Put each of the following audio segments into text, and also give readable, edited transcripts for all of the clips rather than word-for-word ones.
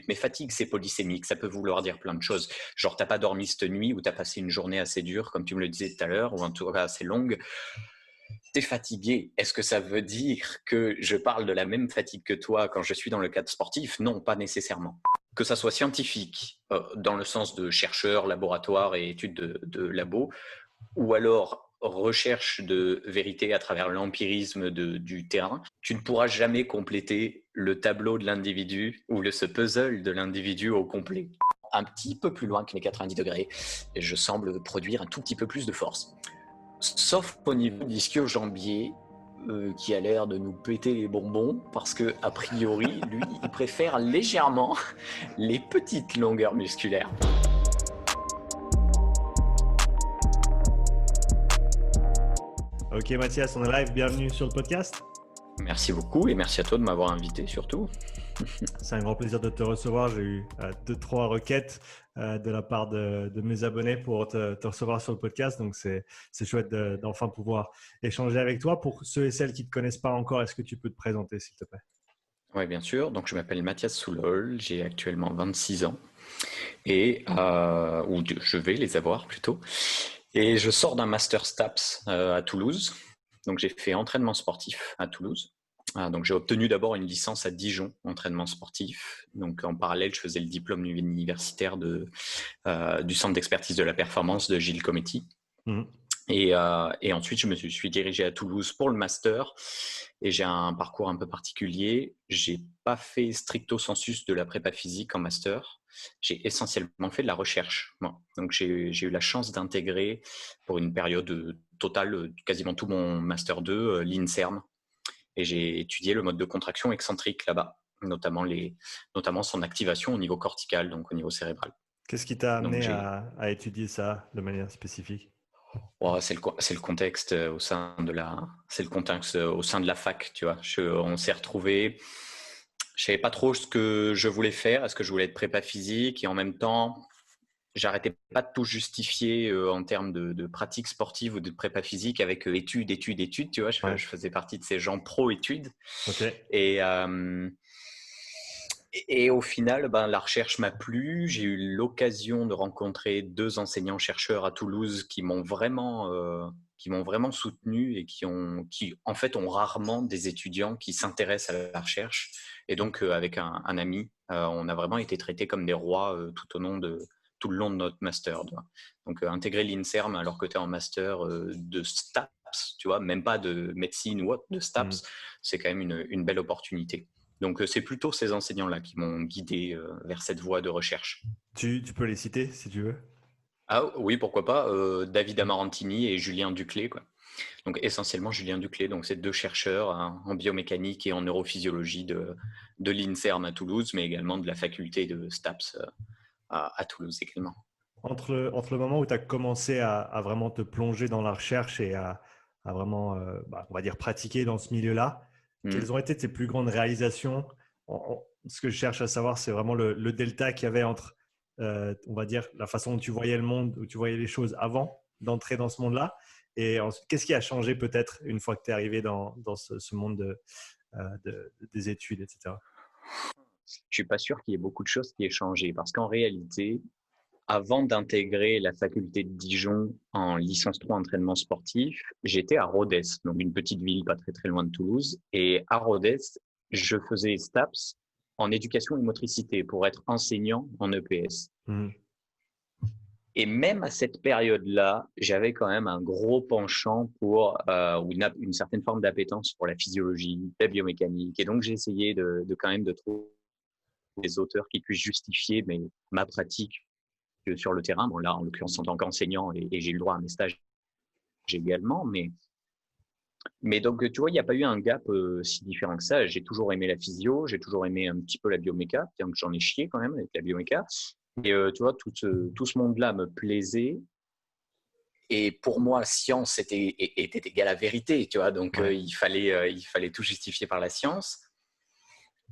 Mais fatigue, c'est polysémique, ça peut vouloir dire plein de choses. Genre, t'as pas dormi cette nuit ou t'as passé une journée assez dure, comme tu me le disais tout à l'heure, ou en tout cas assez longue. T'es fatigué. Est-ce que ça veut dire que je parle de la même fatigue que toi quand je suis dans le cadre sportif? Non, pas nécessairement. Que ça soit scientifique, dans le sens de chercheurs, laboratoire et études de labo, ou alors recherche de vérité à travers l'empirisme du terrain, tu ne pourras jamais compléter le tableau de l'individu ou ce puzzle de l'individu au complet. Un petit peu plus loin que les 90 degrés, je semble produire un tout petit peu plus de force. Sauf au niveau du ischio-jambier, qui a l'air de nous péter les bonbons, parce que a priori, lui, il préfère légèrement les petites longueurs musculaires. Ok Mathias, on est live, bienvenue sur le podcast. Merci beaucoup et merci à toi de m'avoir invité surtout. C'est un grand plaisir de te recevoir. J'ai eu 2-3 requêtes de la part de mes abonnés pour te recevoir sur le podcast. Donc, c'est chouette d'enfin pouvoir échanger avec toi. Pour ceux et celles qui ne te connaissent pas encore, est-ce que tu peux te présenter, s'il te plaît? Oui, bien sûr. Donc, je m'appelle Mathias Soulol, j'ai actuellement 26 ans et ou je vais les avoir plutôt. Et je sors d'un master STAPS à Toulouse. Donc, j'ai fait entraînement sportif à Toulouse. Donc, j'ai obtenu d'abord une licence à Dijon, entraînement sportif. Donc, en parallèle, je faisais le diplôme universitaire du Centre d'expertise de la performance de Gilles Cometti. Et ensuite, je me suis dirigé à Toulouse pour le master. Et j'ai un parcours un peu particulier. J'ai pas fait stricto sensus de la prépa physique en master. J'ai essentiellement fait de la recherche. Moi. Donc, j'ai eu la chance d'intégrer pour une période totale, quasiment tout mon master 2, l'INSERM. Et j'ai étudié le mode de contraction excentrique là-bas, notamment son activation au niveau cortical, donc au niveau cérébral. Qu'est-ce qui t'a Donc, amené à étudier ça de manière spécifique? c'est le contexte c'est le contexte au sein de la fac, tu vois. On s'est retrouvés. Je savais pas trop ce que je voulais faire. Est-ce que je voulais être prépa physique et en même temps, j'arrêtais pas de tout justifier en termes de pratique sportive ou de prépa physique avec études, tu vois. Ouais. Je faisais partie de ces gens pro-études. Ok. Et au final, la recherche m'a plu. J'ai eu l'occasion de rencontrer 2 enseignants-chercheurs à Toulouse qui m'ont vraiment soutenu et qui en fait ont rarement des étudiants qui s'intéressent à la recherche. Et donc, avec un ami, on a vraiment été traités comme des rois tout le long de notre master. Donc, intégrer l'INSERM alors que tu es en master de STAPS, tu vois, même pas de médecine ou autre, de STAPS, c'est quand même une belle opportunité. Donc, c'est plutôt ces enseignants-là qui m'ont guidé vers cette voie de recherche. Tu peux les citer si tu veux. Ah oui, pourquoi pas, David Amarantini et Julien Duclé, quoi. Donc, essentiellement Julien Duclé, donc c'est 2 chercheurs en biomécanique et en neurophysiologie de l'INSERM à Toulouse, mais également de la faculté de STAPS à Toulouse également. Entre le moment où tu as commencé à vraiment te plonger dans la recherche et à vraiment, on va dire, pratiquer dans ce milieu-là, quelles ont été tes plus grandes réalisations? Ce que je cherche à savoir, c'est vraiment le delta qu'il y avait entre, on va dire, la façon dont tu voyais le monde, où tu voyais les choses avant d'entrer dans ce monde-là. Et ensuite, qu'est-ce qui a changé peut-être une fois que tu es arrivé dans ce monde des études, etc. Je suis pas sûr qu'il y ait beaucoup de choses qui aient changé parce qu'en réalité, avant d'intégrer la faculté de Dijon en licence 3 entraînement sportif, j'étais à Rodez, donc une petite ville pas très très loin de Toulouse. Et à Rodez, je faisais STAPS en éducation et motricité pour être enseignant en EPS. Et même à cette période-là, j'avais quand même un gros penchant pour ou une certaine forme d'appétence pour la physiologie, la biomécanique. Et donc, j'ai essayé de quand même de trouver des auteurs qui puissent justifier ma pratique sur le terrain. Bon, là, en l'occurrence, en tant qu'enseignant, et j'ai eu le droit à mes stages également. Mais donc, tu vois, il n'y a pas eu un gap si différent que ça. J'ai toujours aimé la physio, j'ai toujours aimé un petit peu la bioméca, bien que j'en ai chié quand même avec la bioméca. Et tu vois, tout ce monde-là me plaisait. Et pour moi, science était égal à vérité, tu vois. Donc, il fallait tout justifier par la science.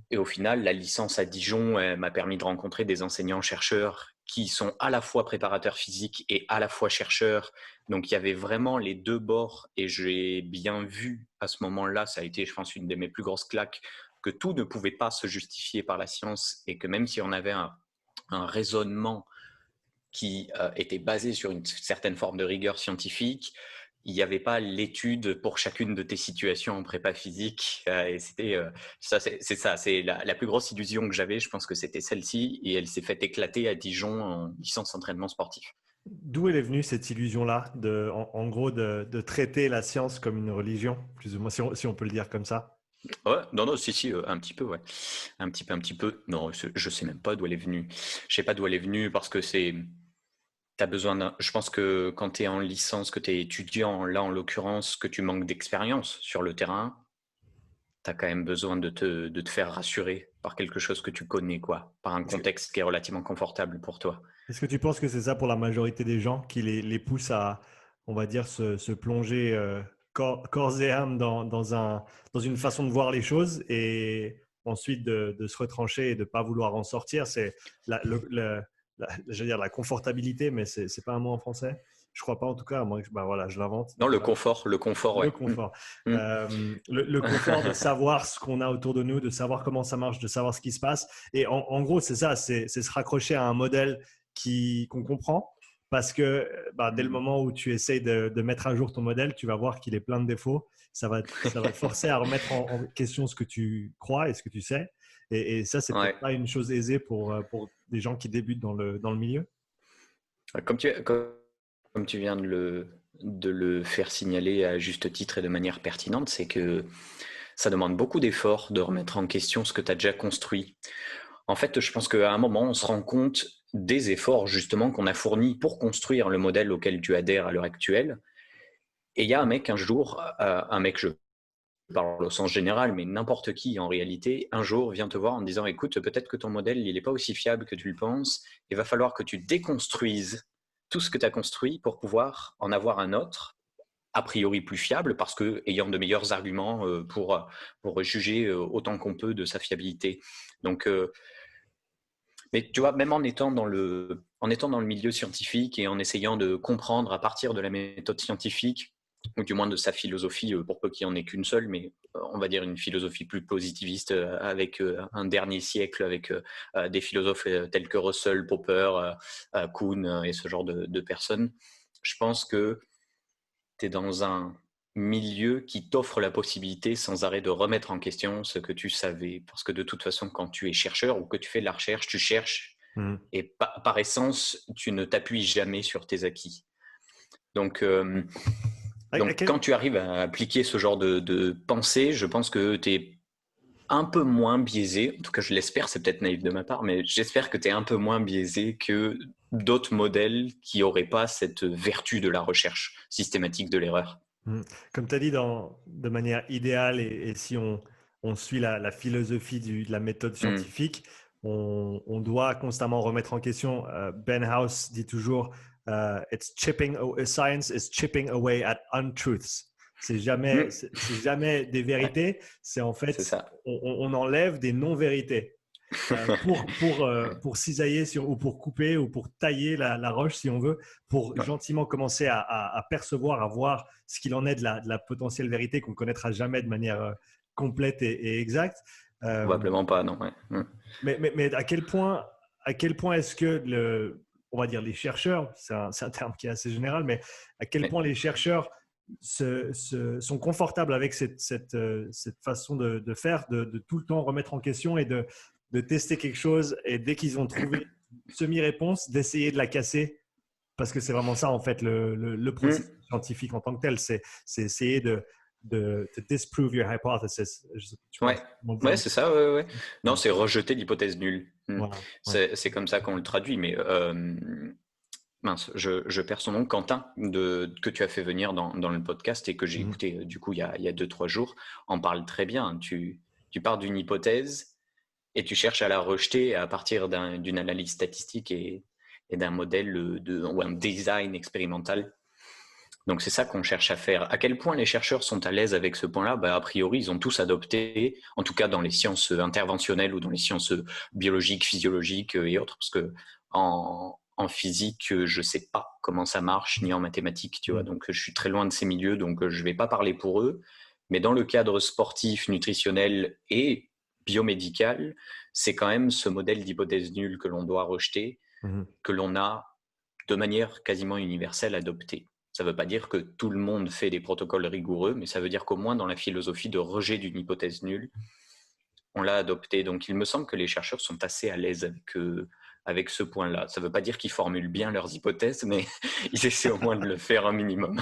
Et au final, la licence à Dijon m'a permis de rencontrer des enseignants-chercheurs qui sont à la fois préparateurs physiques et à la fois chercheurs. Donc, il y avait vraiment les 2 bords et j'ai bien vu à ce moment-là, ça a été, je pense, une de mes plus grosses claques que tout ne pouvait pas se justifier par la science et que même si on avait un raisonnement qui était basé sur une certaine forme de rigueur scientifique, il n'y avait pas l'étude pour chacune de tes situations en prépa physique. Et c'était ça, c'est la plus grosse illusion que j'avais. Je pense que c'était celle-ci et elle s'est fait éclater à Dijon en licence entraînement sportif. D'où elle est venue cette illusion-là, en gros, de traiter la science comme une religion, plus ou moins, si on peut le dire comme ça? Ouais, non, si, un petit peu, ouais. Un petit peu. Non, je sais même pas d'où elle est venue. Je sais pas d'où elle est venue parce que t'as besoin je pense que quand tu es en licence, que tu es étudiant, là en l'occurrence, que tu manques d'expérience sur le terrain, tu as quand même besoin de te faire rassurer par quelque chose que tu connais, quoi, par un contexte qui est relativement confortable pour toi. Est-ce que tu penses que c'est ça pour la majorité des gens qui les pousse à, on va dire, se plonger corps et âme dans une façon de voir les choses et ensuite de se retrancher et de ne pas vouloir en sortir? C'est je veux dire la confortabilité, mais ce n'est pas un mot en français. Je ne crois pas en tout cas, moi, bah, voilà, je l'invente. Non, le confort, Le ouais. confort. Mm. Le confort de savoir ce qu'on a autour de nous, de savoir comment ça marche, de savoir ce qui se passe. Et en gros, c'est ça, c'est se raccrocher à un modèle qu'on comprend. Parce que dès le moment où tu essayes de mettre à jour ton modèle, tu vas voir qu'il est plein de défauts. Ça va te forcer à remettre en question ce que tu crois et ce que tu sais. Et ça, c'est Ouais. peut-être pas une chose aisée pour des gens qui débutent dans le milieu. Comme tu viens de le faire signaler à juste titre et de manière pertinente, c'est que ça demande beaucoup d'efforts de remettre en question ce que tu as déjà construit. En fait, je pense qu'à un moment, on se rend compte des efforts justement qu'on a fournis pour construire le modèle auquel tu adhères à l'heure actuelle. Et il y a un mec un jour, je parle au sens général, mais n'importe qui en réalité, un jour vient te voir en disant écoute, peut-être que ton modèle il n'est pas aussi fiable que tu le penses, il va falloir que tu déconstruises tout ce que tu as construit pour pouvoir en avoir un autre, a priori plus fiable, parce que ayant de meilleurs arguments pour juger autant qu'on peut de sa fiabilité. Donc, mais tu vois, même en étant dans le milieu scientifique et en essayant de comprendre à partir de la méthode scientifique, ou du moins de sa philosophie, pour peu qu'il n'y en ait qu'une seule, mais on va dire une philosophie plus positiviste avec un dernier siècle, avec des philosophes tels que Russell, Popper, Kuhn et ce genre de personnes. Je pense que tu es dans un milieu qui t'offre la possibilité sans arrêt de remettre en question ce que tu savais. Parce que de toute façon, quand tu es chercheur ou que tu fais de la recherche, tu cherches et par essence, tu ne t'appuies jamais sur tes acquis. Donc quand tu arrives à appliquer ce genre de pensée, je pense que tu es un peu moins biaisé. En tout cas, je l'espère, c'est peut-être naïf de ma part, mais j'espère que tu es un peu moins biaisé que d'autres modèles qui n'auraient pas cette vertu de la recherche systématique de l'erreur. Comme tu as dit, de manière idéale, et si on suit la philosophie de la méthode scientifique, on doit constamment remettre en question. Ben House dit toujours science is chipping away at untruths. C'est jamais des vérités, c'est en fait, on enlève des non-vérités. Pour cisailler ou pour couper ou pour tailler la roche, si on veut, pour gentiment commencer à percevoir, à voir ce qu'il en est de la potentielle vérité qu'on ne connaîtra jamais de manière complète et exacte. Probablement pas, non. Ouais. Mais à quel point est-ce que on va dire les chercheurs, c'est un terme qui est assez général, mais à quel point les chercheurs sont confortables avec cette façon de faire, de tout le temps remettre en question et de tester quelque chose, et dès qu'ils ont trouvé semi-réponse, d'essayer de la casser, parce que c'est vraiment ça en fait le processus scientifique en tant que tel, c'est essayer de disprove your hypothesis. Ouais, c'est ça. Ouais. Non, c'est rejeter l'hypothèse nulle. Voilà, c'est comme ça qu'on le traduit, mais mince, je perds son nom, Quentin, que tu as fait venir dans le podcast et que j'ai écouté du coup il y a 2-3 jours, en parle très bien. Tu pars d'une hypothèse et tu cherches à la rejeter à partir d'une analyse statistique et d'un modèle ou un design expérimental. Donc c'est ça qu'on cherche à faire. À quel point les chercheurs sont à l'aise avec ce point-là? A priori, ils ont tous adopté, en tout cas dans les sciences interventionnelles ou dans les sciences biologiques, physiologiques et autres, parce que en physique, je ne sais pas comment ça marche, ni en mathématiques, tu vois. Donc je suis très loin de ces milieux, donc je ne vais pas parler pour eux. Mais dans le cadre sportif, nutritionnel et biomédical, c'est quand même ce modèle d'hypothèse nulle que l'on doit rejeter, que l'on a de manière quasiment universelle adopté. Ça ne veut pas dire que tout le monde fait des protocoles rigoureux, mais ça veut dire qu'au moins dans la philosophie de rejet d'une hypothèse nulle, on l'a adopté. Donc il me semble que les chercheurs sont assez à l'aise avec ce point-là. Ça ne veut pas dire qu'ils formulent bien leurs hypothèses, mais ils essaient au moins de le faire un minimum.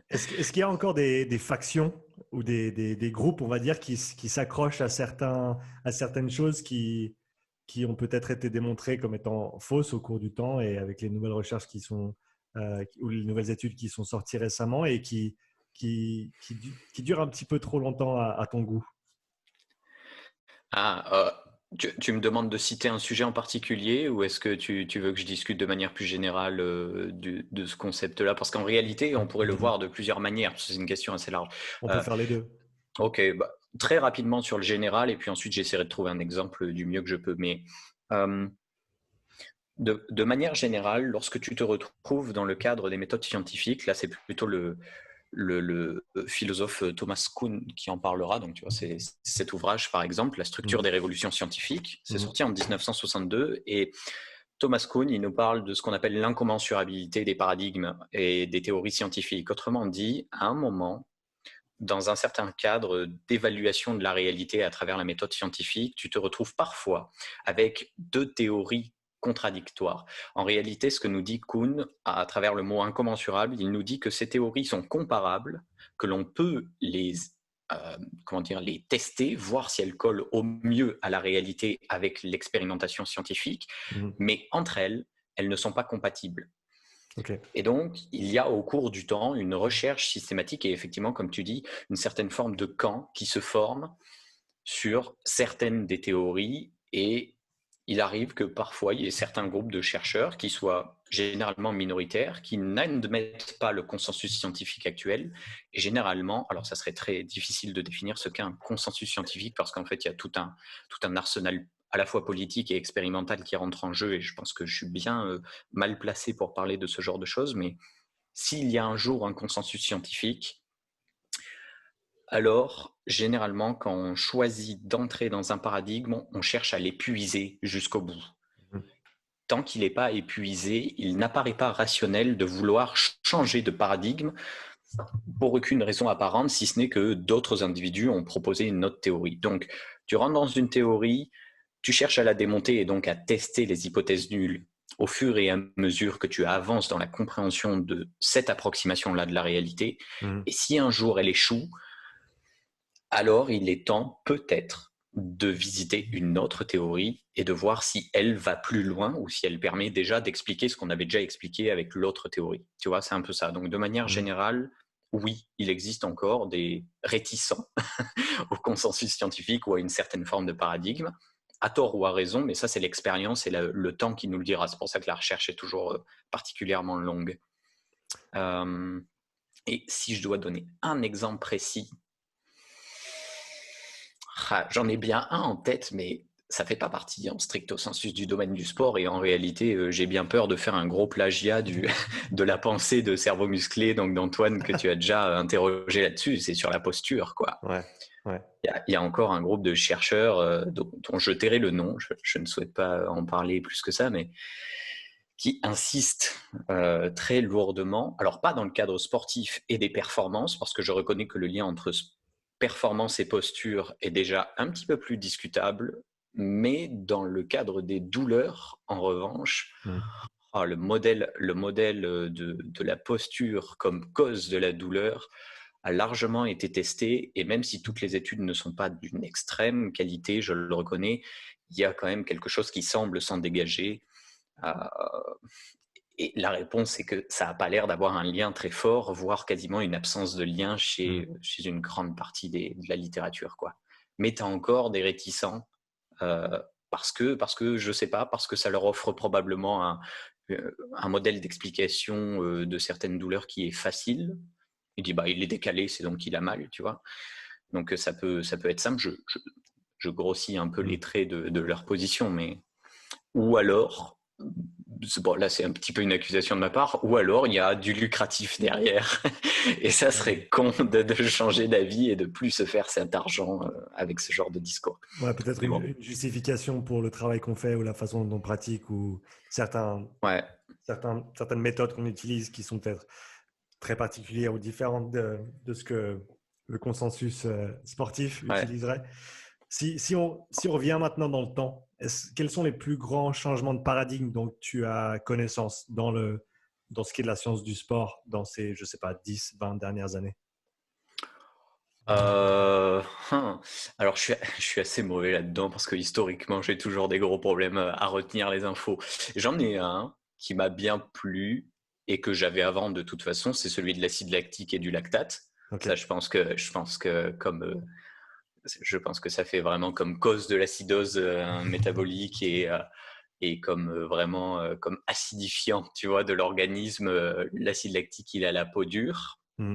Est-ce qu'il y a encore des factions ou des groupes, on va dire, qui s'accrochent à certaines choses qui ont peut-être été démontrées comme étant fausses au cours du temps et avec les nouvelles recherches ou les nouvelles études qui sont sorties récemment et qui durent un petit peu trop longtemps à ton goût? Tu me demandes de citer un sujet en particulier ou est-ce que tu veux que je discute de manière plus générale de ce concept-là? Parce qu'en réalité, on pourrait le voir de plusieurs manières, parce que c'est une question assez large. On peut faire les deux. Ok, très rapidement sur le général, et puis ensuite j'essaierai de trouver un exemple du mieux que je peux. Mais de manière générale, lorsque tu te retrouves dans le cadre des méthodes scientifiques, là c'est plutôt le philosophe Thomas Kuhn qui en parlera. Donc, tu vois, c'est cet ouvrage, par exemple, La structure des révolutions scientifiques. C'est sorti en 1962 et Thomas Kuhn, il nous parle de ce qu'on appelle l'incommensurabilité des paradigmes et des théories scientifiques. Autrement dit, à un moment, dans un certain cadre d'évaluation de la réalité à travers la méthode scientifique, tu te retrouves parfois avec deux théories contradictoires. En réalité, ce que nous dit Kuhn, à travers le mot incommensurable, il nous dit que ces théories sont comparables, que l'on peut les tester, voir si elles collent au mieux à la réalité avec l'expérimentation scientifique, mais entre elles, elles ne sont pas compatibles. Okay. Et donc, il y a au cours du temps une recherche systématique et effectivement, comme tu dis, une certaine forme de camp qui se forme sur certaines des théories et il arrive que parfois, il y ait certains groupes de chercheurs qui soient généralement minoritaires, qui n'admettent pas le consensus scientifique actuel. Et généralement, alors ça serait très difficile de définir ce qu'est un consensus scientifique parce qu'en fait, il y a tout un arsenal à la fois politique et expérimental qui rentre en jeu et je pense que je suis bien mal placé pour parler de ce genre de choses. Mais s'il y a un jour un consensus scientifique, alors, généralement, quand on choisit d'entrer dans un paradigme, on cherche à l'épuiser jusqu'au bout. Tant qu'il n'est pas épuisé, il n'apparaît pas rationnel de vouloir changer de paradigme pour aucune raison apparente, si ce n'est que d'autres individus ont proposé une autre théorie. Donc, tu rentres dans une théorie, tu cherches à la démonter et donc à tester les hypothèses nulles au fur et à mesure que tu avances dans la compréhension de cette approximation-là de la réalité. Et si un jour elle échoue, alors il est temps peut-être de visiter une autre théorie et de voir si elle va plus loin ou si elle permet déjà d'expliquer ce qu'on avait déjà expliqué avec l'autre théorie. Tu vois, c'est un peu ça. Donc de manière générale, oui, il existe encore des réticents au consensus scientifique ou à une certaine forme de paradigme, à tort ou à raison, mais ça c'est l'expérience et le temps qui nous le dira. C'est pour ça que la recherche est toujours particulièrement longue. Et si je dois donner un exemple précis, j'en ai bien un en tête, mais ça ne fait pas partie en stricto sensus du domaine du sport et en réalité, j'ai bien peur de faire un gros plagiat de la pensée de Cerveau musclé, donc d'Antoine, que tu as déjà interrogé là-dessus. C'est sur la posture, quoi. Ouais. Il y a encore un groupe de chercheurs dont je tairai le nom, je ne souhaite pas en parler plus que ça, mais qui insistent très lourdement, alors pas dans le cadre sportif et des performances, parce que je reconnais que le lien entre performance et posture est déjà un petit peu plus discutable, mais dans le cadre des douleurs, en revanche, le modèle de la posture comme cause de la douleur a largement été testé, et même si toutes les études ne sont pas d'une extrême qualité, je le reconnais, il y a quand même quelque chose qui semble s'en dégager. Et la réponse, c'est que ça n'a pas l'air d'avoir un lien très fort, voire quasiment une absence de lien chez une grande partie de la littérature, quoi. Mais tu as encore des réticents parce que je ne sais pas, parce que ça leur offre probablement un modèle d'explication de certaines douleurs qui est facile. Il dit, il est décalé, c'est donc qu'il a mal, tu vois. Donc ça peut être simple. Je grossis un peu les traits de leur position, mais ou alors bon, là c'est un petit peu une accusation de ma part, ou alors il y a du lucratif derrière. Et ça serait con de changer d'avis et de plus se faire cet argent avec ce genre de discours. Ouais, peut-être Mais bon, une justification pour le travail qu'on fait ou la façon dont on pratique ou ouais, certaines méthodes qu'on utilise qui sont peut-être très particulières ou différentes de ce que le consensus sportif ouais. utiliserait. Si on revient maintenant dans le temps, quels sont les plus grands changements de paradigme dont tu as connaissance dans ce qui est de la science du sport dans ces, je sais pas, 10, 20 dernières années? Euh, hein. Alors, je suis assez mauvais là-dedans parce que historiquement, j'ai toujours des gros problèmes à retenir les infos. J'en ai un qui m'a bien plu et que j'avais avant de toute façon, c'est celui de l'acide lactique et du lactate. Ok. Ça, je pense que ça fait vraiment comme cause de l'acidose métabolique et comme vraiment comme acidifiant, tu vois, de l'organisme. L'acide lactique, il a la peau dure. Hmm.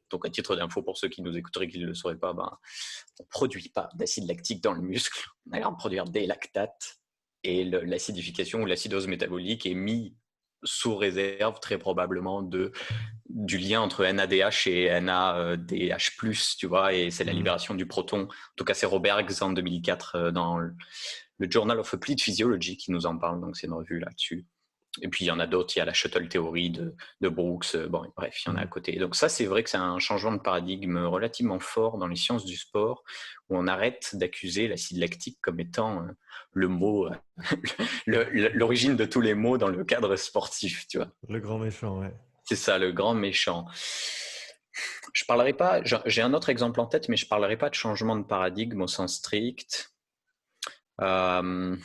Donc, à titre d'info, pour ceux qui nous écouteraient et qui ne le sauraient pas, ben, on ne produit pas d'acide lactique dans le muscle. On a l'air de produire des lactates. Et l'acidification ou l'acidose métabolique est mis sous réserve très probablement du lien entre NADH et NADH+, tu vois, et c'est la Hmm. libération du proton. En tout cas, c'est Robergs en 2004 dans le Journal of Applied Physiology qui nous en parle, donc c'est une revue là-dessus. Et puis, il y en a d'autres. Il y a la shuttle théorie de Brooks. Bon, bref, il y en a à côté. Donc ça, c'est vrai que c'est un changement de paradigme relativement fort dans les sciences du sport, où on arrête d'accuser l'acide lactique comme étant le mot, l'origine de tous les mots dans le cadre sportif, tu vois. Le grand méchant, ouais. C'est ça, le grand méchant. Je parlerai pas, j'ai un autre exemple en tête, mais je parlerai pas de changement de paradigme au sens strict. Euh,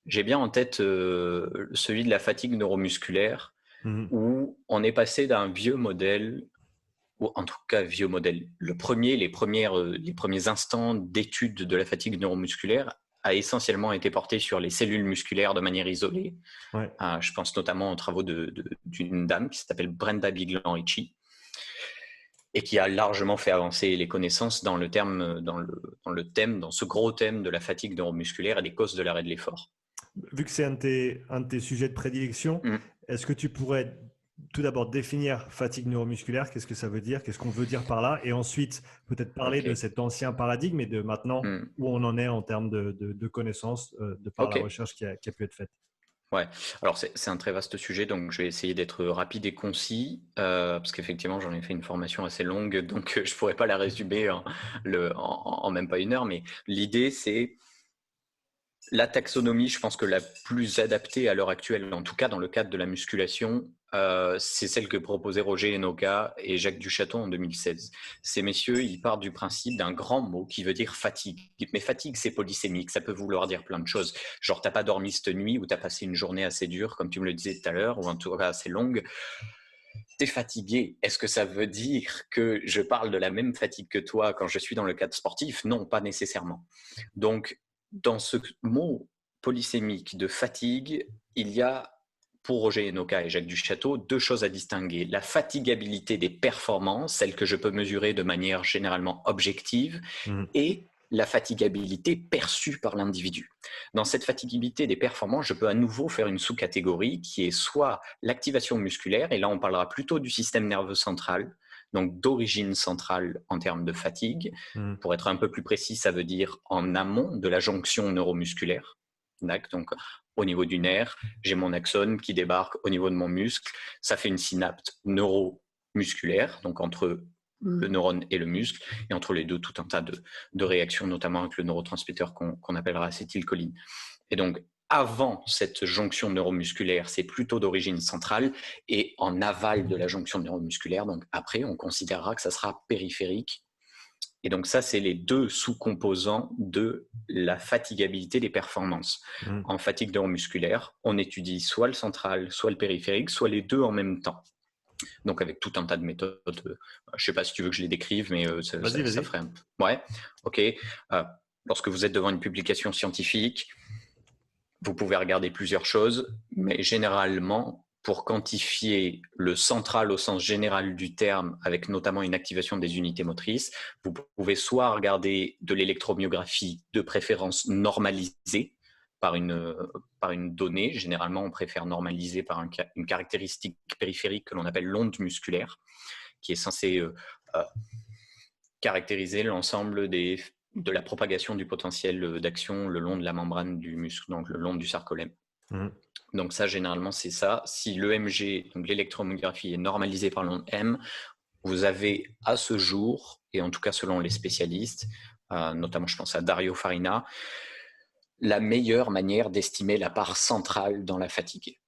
j'ai bien en tête celui de la fatigue neuromusculaire, Hmm. où on est passé d'un vieux modèle, ou en tout cas vieux modèle, les premiers instants d'étude de la fatigue neuromusculaire a essentiellement été porté sur les cellules musculaires de manière isolée. Ouais. Je pense notamment aux travaux d'une dame qui s'appelle Brenda Biglan-Ricci et qui a largement fait avancer les connaissances dans dans ce gros thème de la fatigue neuromusculaire et des causes de l'arrêt de l'effort. Vu que c'est un de tes sujets de prédilection, est-ce que tu pourrais tout d'abord définir fatigue neuromusculaire? Qu'est-ce que ça veut dire? Qu'est-ce qu'on veut dire par là? Et ensuite, peut-être parler de Ok. cet ancien paradigme et de maintenant où on en est en termes de connaissances de par la Ok. recherche qui a pu être faite. Ouais, alors c'est un très vaste sujet, donc je vais essayer d'être rapide et concis, parce qu'effectivement j'en ai fait une formation assez longue, donc je pourrais pas la résumer en même pas une heure, mais l'idée c'est la taxonomie, je pense que la plus adaptée à l'heure actuelle, en tout cas dans le cadre de la musculation, c'est celle que proposaient Roger Enoka et Jacques Duchaton en 2016. Ces messieurs, ils partent du principe d'un grand mot qui veut dire fatigue. Mais fatigue, c'est polysémique, ça peut vouloir dire plein de choses. Genre, t'as pas dormi cette nuit ou t'as passé une journée assez dure, comme tu me le disais tout à l'heure, ou en tout cas assez longue. T'es fatigué. Est-ce que ça veut dire que je parle de la même fatigue que toi quand je suis dans le cadre sportif? Non, pas nécessairement. Donc, dans ce mot polysémique de fatigue, il y a, pour Roger Enoka et Jacques Duchateau, deux choses à distinguer. La fatigabilité des performances, celle que je peux mesurer de manière généralement objective, et la fatigabilité perçue par l'individu. Dans cette fatigabilité des performances, je peux à nouveau faire une sous-catégorie qui est soit l'activation musculaire, et là on parlera plutôt du système nerveux central, donc d'origine centrale en termes de fatigue. Pour être un peu plus précis, ça veut dire en amont de la jonction neuromusculaire. Donc au niveau du nerf, j'ai mon axone qui débarque au niveau de mon muscle, ça fait une synapse neuromusculaire, donc entre le neurone et le muscle, et entre les deux, tout un tas de réactions, notamment avec le neurotransmetteur qu'on appellera acétylcholine. Et donc, avant cette jonction neuromusculaire, c'est plutôt d'origine centrale, et en aval de la jonction neuromusculaire, donc après, on considérera que ça sera périphérique. Et donc ça, c'est les deux sous-composants de la fatigabilité des performances. En fatigue neuromusculaire, on étudie soit le central, soit le périphérique, soit les deux en même temps. Donc avec tout un tas de méthodes. Je ne sais pas si tu veux que je les décrive, mais ça ferait un peu. Ouais, ok. Lorsque vous êtes devant une publication scientifique, vous pouvez regarder plusieurs choses, mais généralement, pour quantifier le central au sens général du terme, avec notamment une activation des unités motrices, vous pouvez soit regarder de l'électromyographie de préférence normalisée, par une donnée. Généralement, on préfère normaliser par une caractéristique périphérique que l'on appelle l'onde musculaire, qui est censée caractériser l'ensemble de la propagation du potentiel d'action le long de la membrane du muscle, donc le long du sarcolème. Donc ça, généralement, c'est ça. Si l'EMG, donc l'électromyographie, est normalisée par l'onde M, vous avez à ce jour, et en tout cas selon les spécialistes, notamment je pense à Dario Farina, la meilleure manière d'estimer la part centrale dans la fatigue.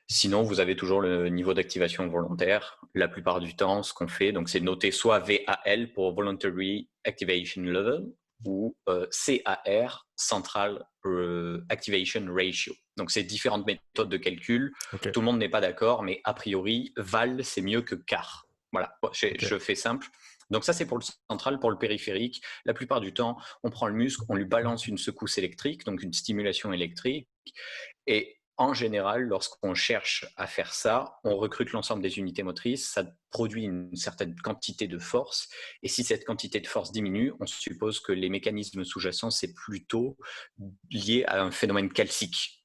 Sinon, vous avez toujours le niveau d'activation volontaire. La plupart du temps, ce qu'on fait, donc c'est noter soit VAL pour Voluntary Activation Level ou CAR, Central Activation Ratio. Donc, c'est différentes méthodes de calcul. Okay. Tout le monde n'est pas d'accord, mais a priori, VAL, c'est mieux que CAR. Voilà, je fais simple. Donc ça, c'est pour le central, pour le périphérique. La plupart du temps, on prend le muscle, on lui balance une secousse électrique, donc une stimulation électrique. Et en général, lorsqu'on cherche à faire ça, on recrute l'ensemble des unités motrices, ça produit une certaine quantité de force. Et si cette quantité de force diminue, on suppose que les mécanismes sous-jacents, c'est plutôt lié à un phénomène calcique.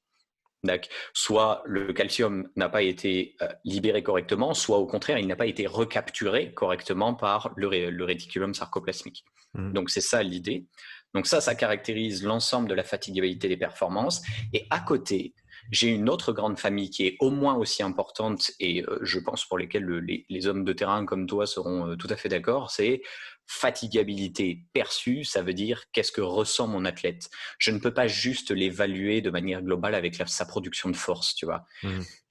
Soit le calcium n'a pas été libéré correctement, soit au contraire, il n'a pas été recapturé correctement par le réticulum sarcoplasmique. Donc, c'est ça l'idée. Donc ça caractérise l'ensemble de la fatigabilité des performances. Et à côté, j'ai une autre grande famille qui est au moins aussi importante et je pense pour lesquelles les hommes de terrain comme toi seront tout à fait d'accord, c'est fatigabilité perçue, ça veut dire qu'est-ce que ressent mon athlète. Je ne peux pas juste l'évaluer de manière globale avec sa production de force, tu vois.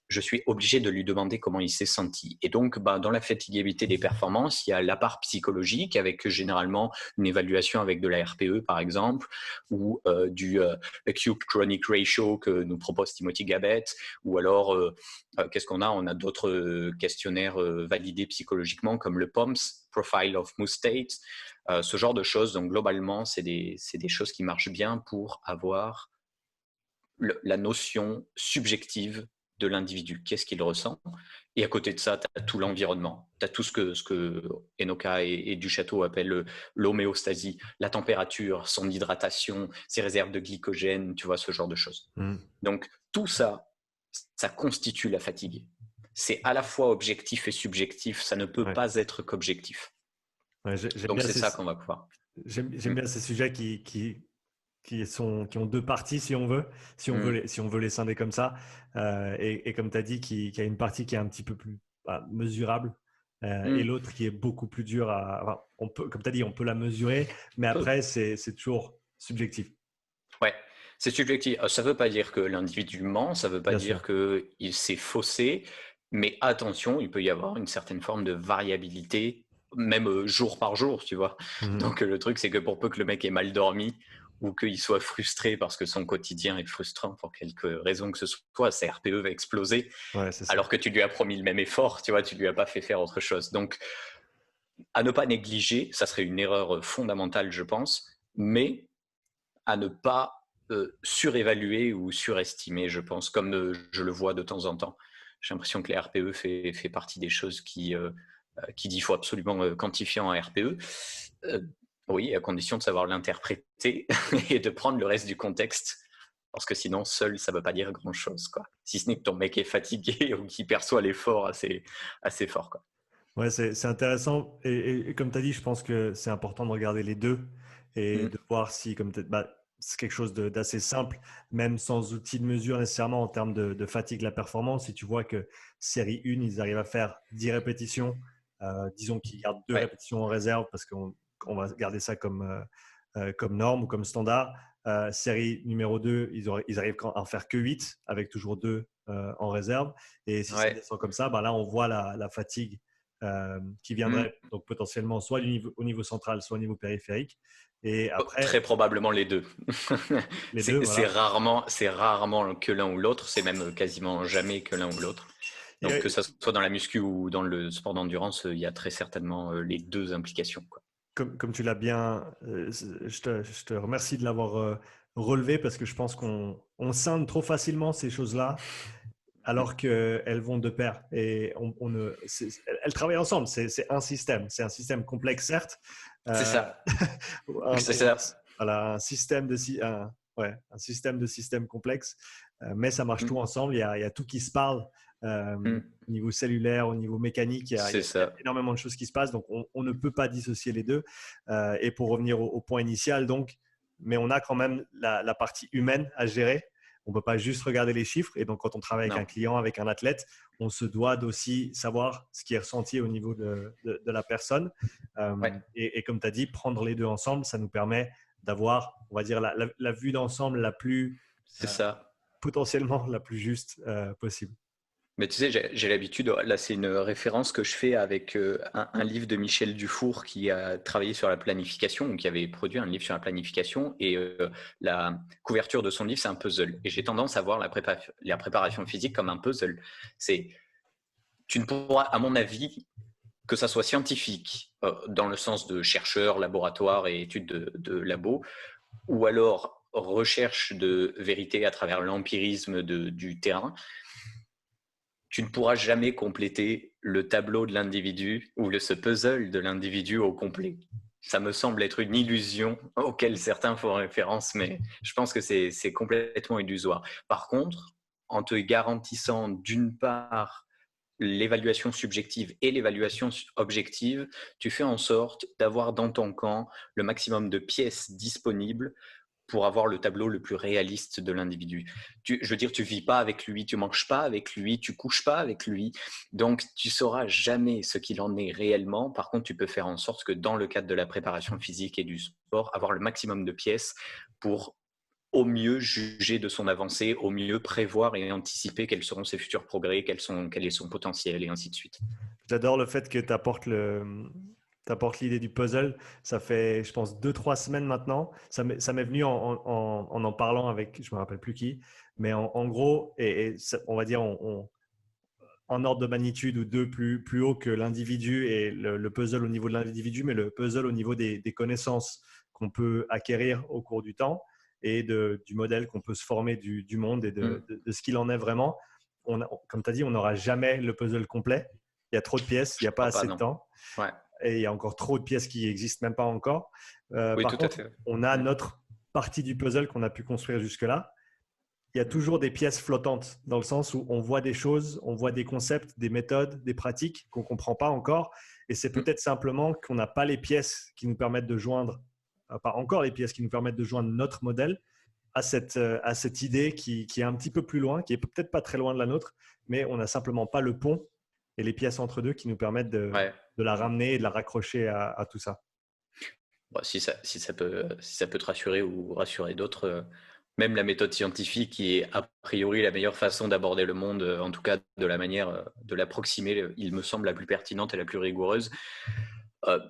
Je suis obligé de lui demander comment il s'est senti. Et donc, dans la fatigabilité des performances, il y a la part psychologique avec généralement une évaluation avec de la RPE, par exemple, ou du Acute Chronic Ratio que nous propose Timothy Gabbett, ou alors, qu'est-ce qu'on a ? On a d'autres questionnaires validés psychologiquement, comme le POMS, Profile of Mood State, ce genre de choses. Donc, globalement, c'est des choses qui marchent bien pour avoir la notion subjective de l'individu, qu'est-ce qu'il ressent. Et à côté de ça, tu as tout l'environnement. Tu as tout ce que Enoka et Duchâteau appellent l'homéostasie, la température, son hydratation, ses réserves de glycogène, tu vois, ce genre de choses. Donc, tout ça, ça constitue la fatigue. C'est à la fois objectif et subjectif. Ça ne peut pas être qu'objectif. Donc, c'est ça qu'on va pouvoir. J'aime bien ces sujets qui ont deux parties, si on veut, si on veut les scinder comme ça. Et comme tu as dit, qui a une partie qui est un petit peu plus mesurable et l'autre qui est beaucoup plus dure à… comme tu as dit, on peut la mesurer, mais après, c'est toujours subjectif. Ouais, c'est subjectif. Ça ne veut pas dire que l'individu ment, ça ne veut pas dire qu'il s'est faussé, mais attention, il peut y avoir une certaine forme de variabilité, même jour par jour, tu vois. Donc, le truc, c'est que pour peu que le mec ait mal dormi, ou qu'il soit frustré parce que son quotidien est frustrant pour quelque raison que ce soit, sa RPE va exploser, alors que tu lui as promis le même effort, tu vois, tu lui as pas fait faire autre chose. Donc, à ne pas négliger, ça serait une erreur fondamentale, je pense, mais à ne pas surévaluer ou surestimer, je pense, comme je le vois de temps en temps. J'ai l'impression que la RPE fait partie des choses qui dit qu'il faut absolument quantifier en RPE. Oui, à condition de savoir l'interpréter et de prendre le reste du contexte. Parce que sinon, seul, ça ne veut pas dire grand-chose, quoi. Si ce n'est que ton mec est fatigué ou qu'il perçoit l'effort assez fort, quoi. Ouais, c'est intéressant. Et comme tu as dit, je pense que c'est important de regarder les deux et de voir si, comme c'est quelque chose d'assez simple, même sans outil de mesure nécessairement en termes de fatigue de la performance. Si tu vois que série 1, ils arrivent à faire 10 répétitions, disons qu'ils gardent 2 répétitions en réserve parce qu'on va garder ça comme norme ou comme standard. Série numéro 2, ils arrivent à en faire que 8 avec toujours 2 en réserve. Et si ça descend comme ça, là, on voit la fatigue qui viendrait donc potentiellement soit au niveau central, soit au niveau périphérique. Et après, très probablement les deux. C'est rarement que l'un ou l'autre, c'est même quasiment jamais que l'un ou l'autre. Donc que ça soit dans la muscu ou dans le sport d'endurance, il y a très certainement les deux implications, quoi. Comme tu l'as bien, je te remercie de l'avoir relevé parce que je pense qu'on scinde trop facilement ces choses-là alors qu'elles vont de pair et elles travaillent ensemble. C'est un système complexe certes. C'est ça. C'est ça. Voilà, un système un système de systèmes complexes, mais ça marche tout Mm. ensemble. Il y a tout qui se parle Mm. au niveau cellulaire, au niveau mécanique. C'est Il y a ça. énormément de choses qui se passent, donc on ne peut pas dissocier les deux. Et pour revenir au point initial, donc, mais on a quand même la partie humaine à gérer. On ne peut pas juste regarder les chiffres. Et donc, quand on travaille avec un Non. client, avec un athlète, on se doit d'aussi savoir ce qui est ressenti au niveau de la personne. Ouais, Et comme tu as dit, prendre les deux ensemble, ça nous permet d'avoir, on va dire, la vue d'ensemble la plus c'est ça. potentiellement la plus juste possible. Mais tu sais, j'ai l'habitude, là c'est une référence que je fais avec un livre de Michel Dufour qui a travaillé sur la planification, ou qui avait produit un livre sur la planification, et la couverture de son livre c'est un puzzle. Et j'ai tendance à voir la préparation physique comme un puzzle. Tu ne pourras, à mon avis, que ça soit scientifique, dans le sens de chercheur, laboratoire et études de labo, ou alors recherche de vérité à travers l'empirisme du terrain, tu ne pourras jamais compléter le tableau de l'individu ou ce puzzle de l'individu au complet. Ça me semble être une illusion auquel certains font référence, mais je pense que c'est complètement illusoire. Par contre, en te garantissant d'une part l'évaluation subjective et l'évaluation objective, tu fais en sorte d'avoir dans ton camp le maximum de pièces disponibles pour avoir le tableau le plus réaliste de l'individu. Je veux dire, tu vis pas avec lui, tu manges pas avec lui, tu couches pas avec lui, donc tu sauras jamais ce qu'il en est réellement. Par contre, tu peux faire en sorte que dans le cadre de la préparation physique et du sport, avoir le maximum de pièces pour au mieux juger de son avancée, au mieux prévoir et anticiper quels seront ses futurs progrès, quel est son potentiel et ainsi de suite. J'adore le fait que tu apportes l'idée du puzzle. Ça fait, je pense, 2-3 semaines maintenant. Ça m'est venu en parlant avec, je ne me rappelle plus qui, mais en gros, on va dire en ordre de magnitude ou deux plus haut que l'individu et le puzzle au niveau de l'individu, mais le puzzle au niveau des connaissances qu'on peut acquérir au cours du temps et du modèle qu'on peut se former du monde et de ce qu'il en est vraiment. Comme tu as dit, on n'aura jamais le puzzle complet. Il y a trop de pièces, il n'y Je a pas crois pas, assez de non. temps. Ouais. Et il y a encore trop de pièces qui n'existent même pas encore. Oui, Par tout à contre, fait. on a Ouais. notre partie du puzzle qu'on a pu construire jusque-là. Il y a toujours des pièces flottantes, dans le sens où on voit des choses, on voit des concepts, des méthodes, des pratiques qu'on ne comprend pas encore. Et c'est peut-être simplement qu'on n'a pas les pièces qui nous permettent de joindre, pas encore les pièces qui nous permettent de joindre notre modèle à cette idée qui est un petit peu plus loin, qui est peut-être pas très loin de la nôtre, mais on n'a simplement pas le pont et les pièces entre deux qui nous permettent de Ouais. la ramener et de la raccrocher à tout ça. Bon, si ça peut te rassurer ou rassurer d'autres, même la méthode scientifique qui est a priori la meilleure façon d'aborder le monde, en tout cas de la manière de l'approximer, il me semble la plus pertinente et la plus rigoureuse,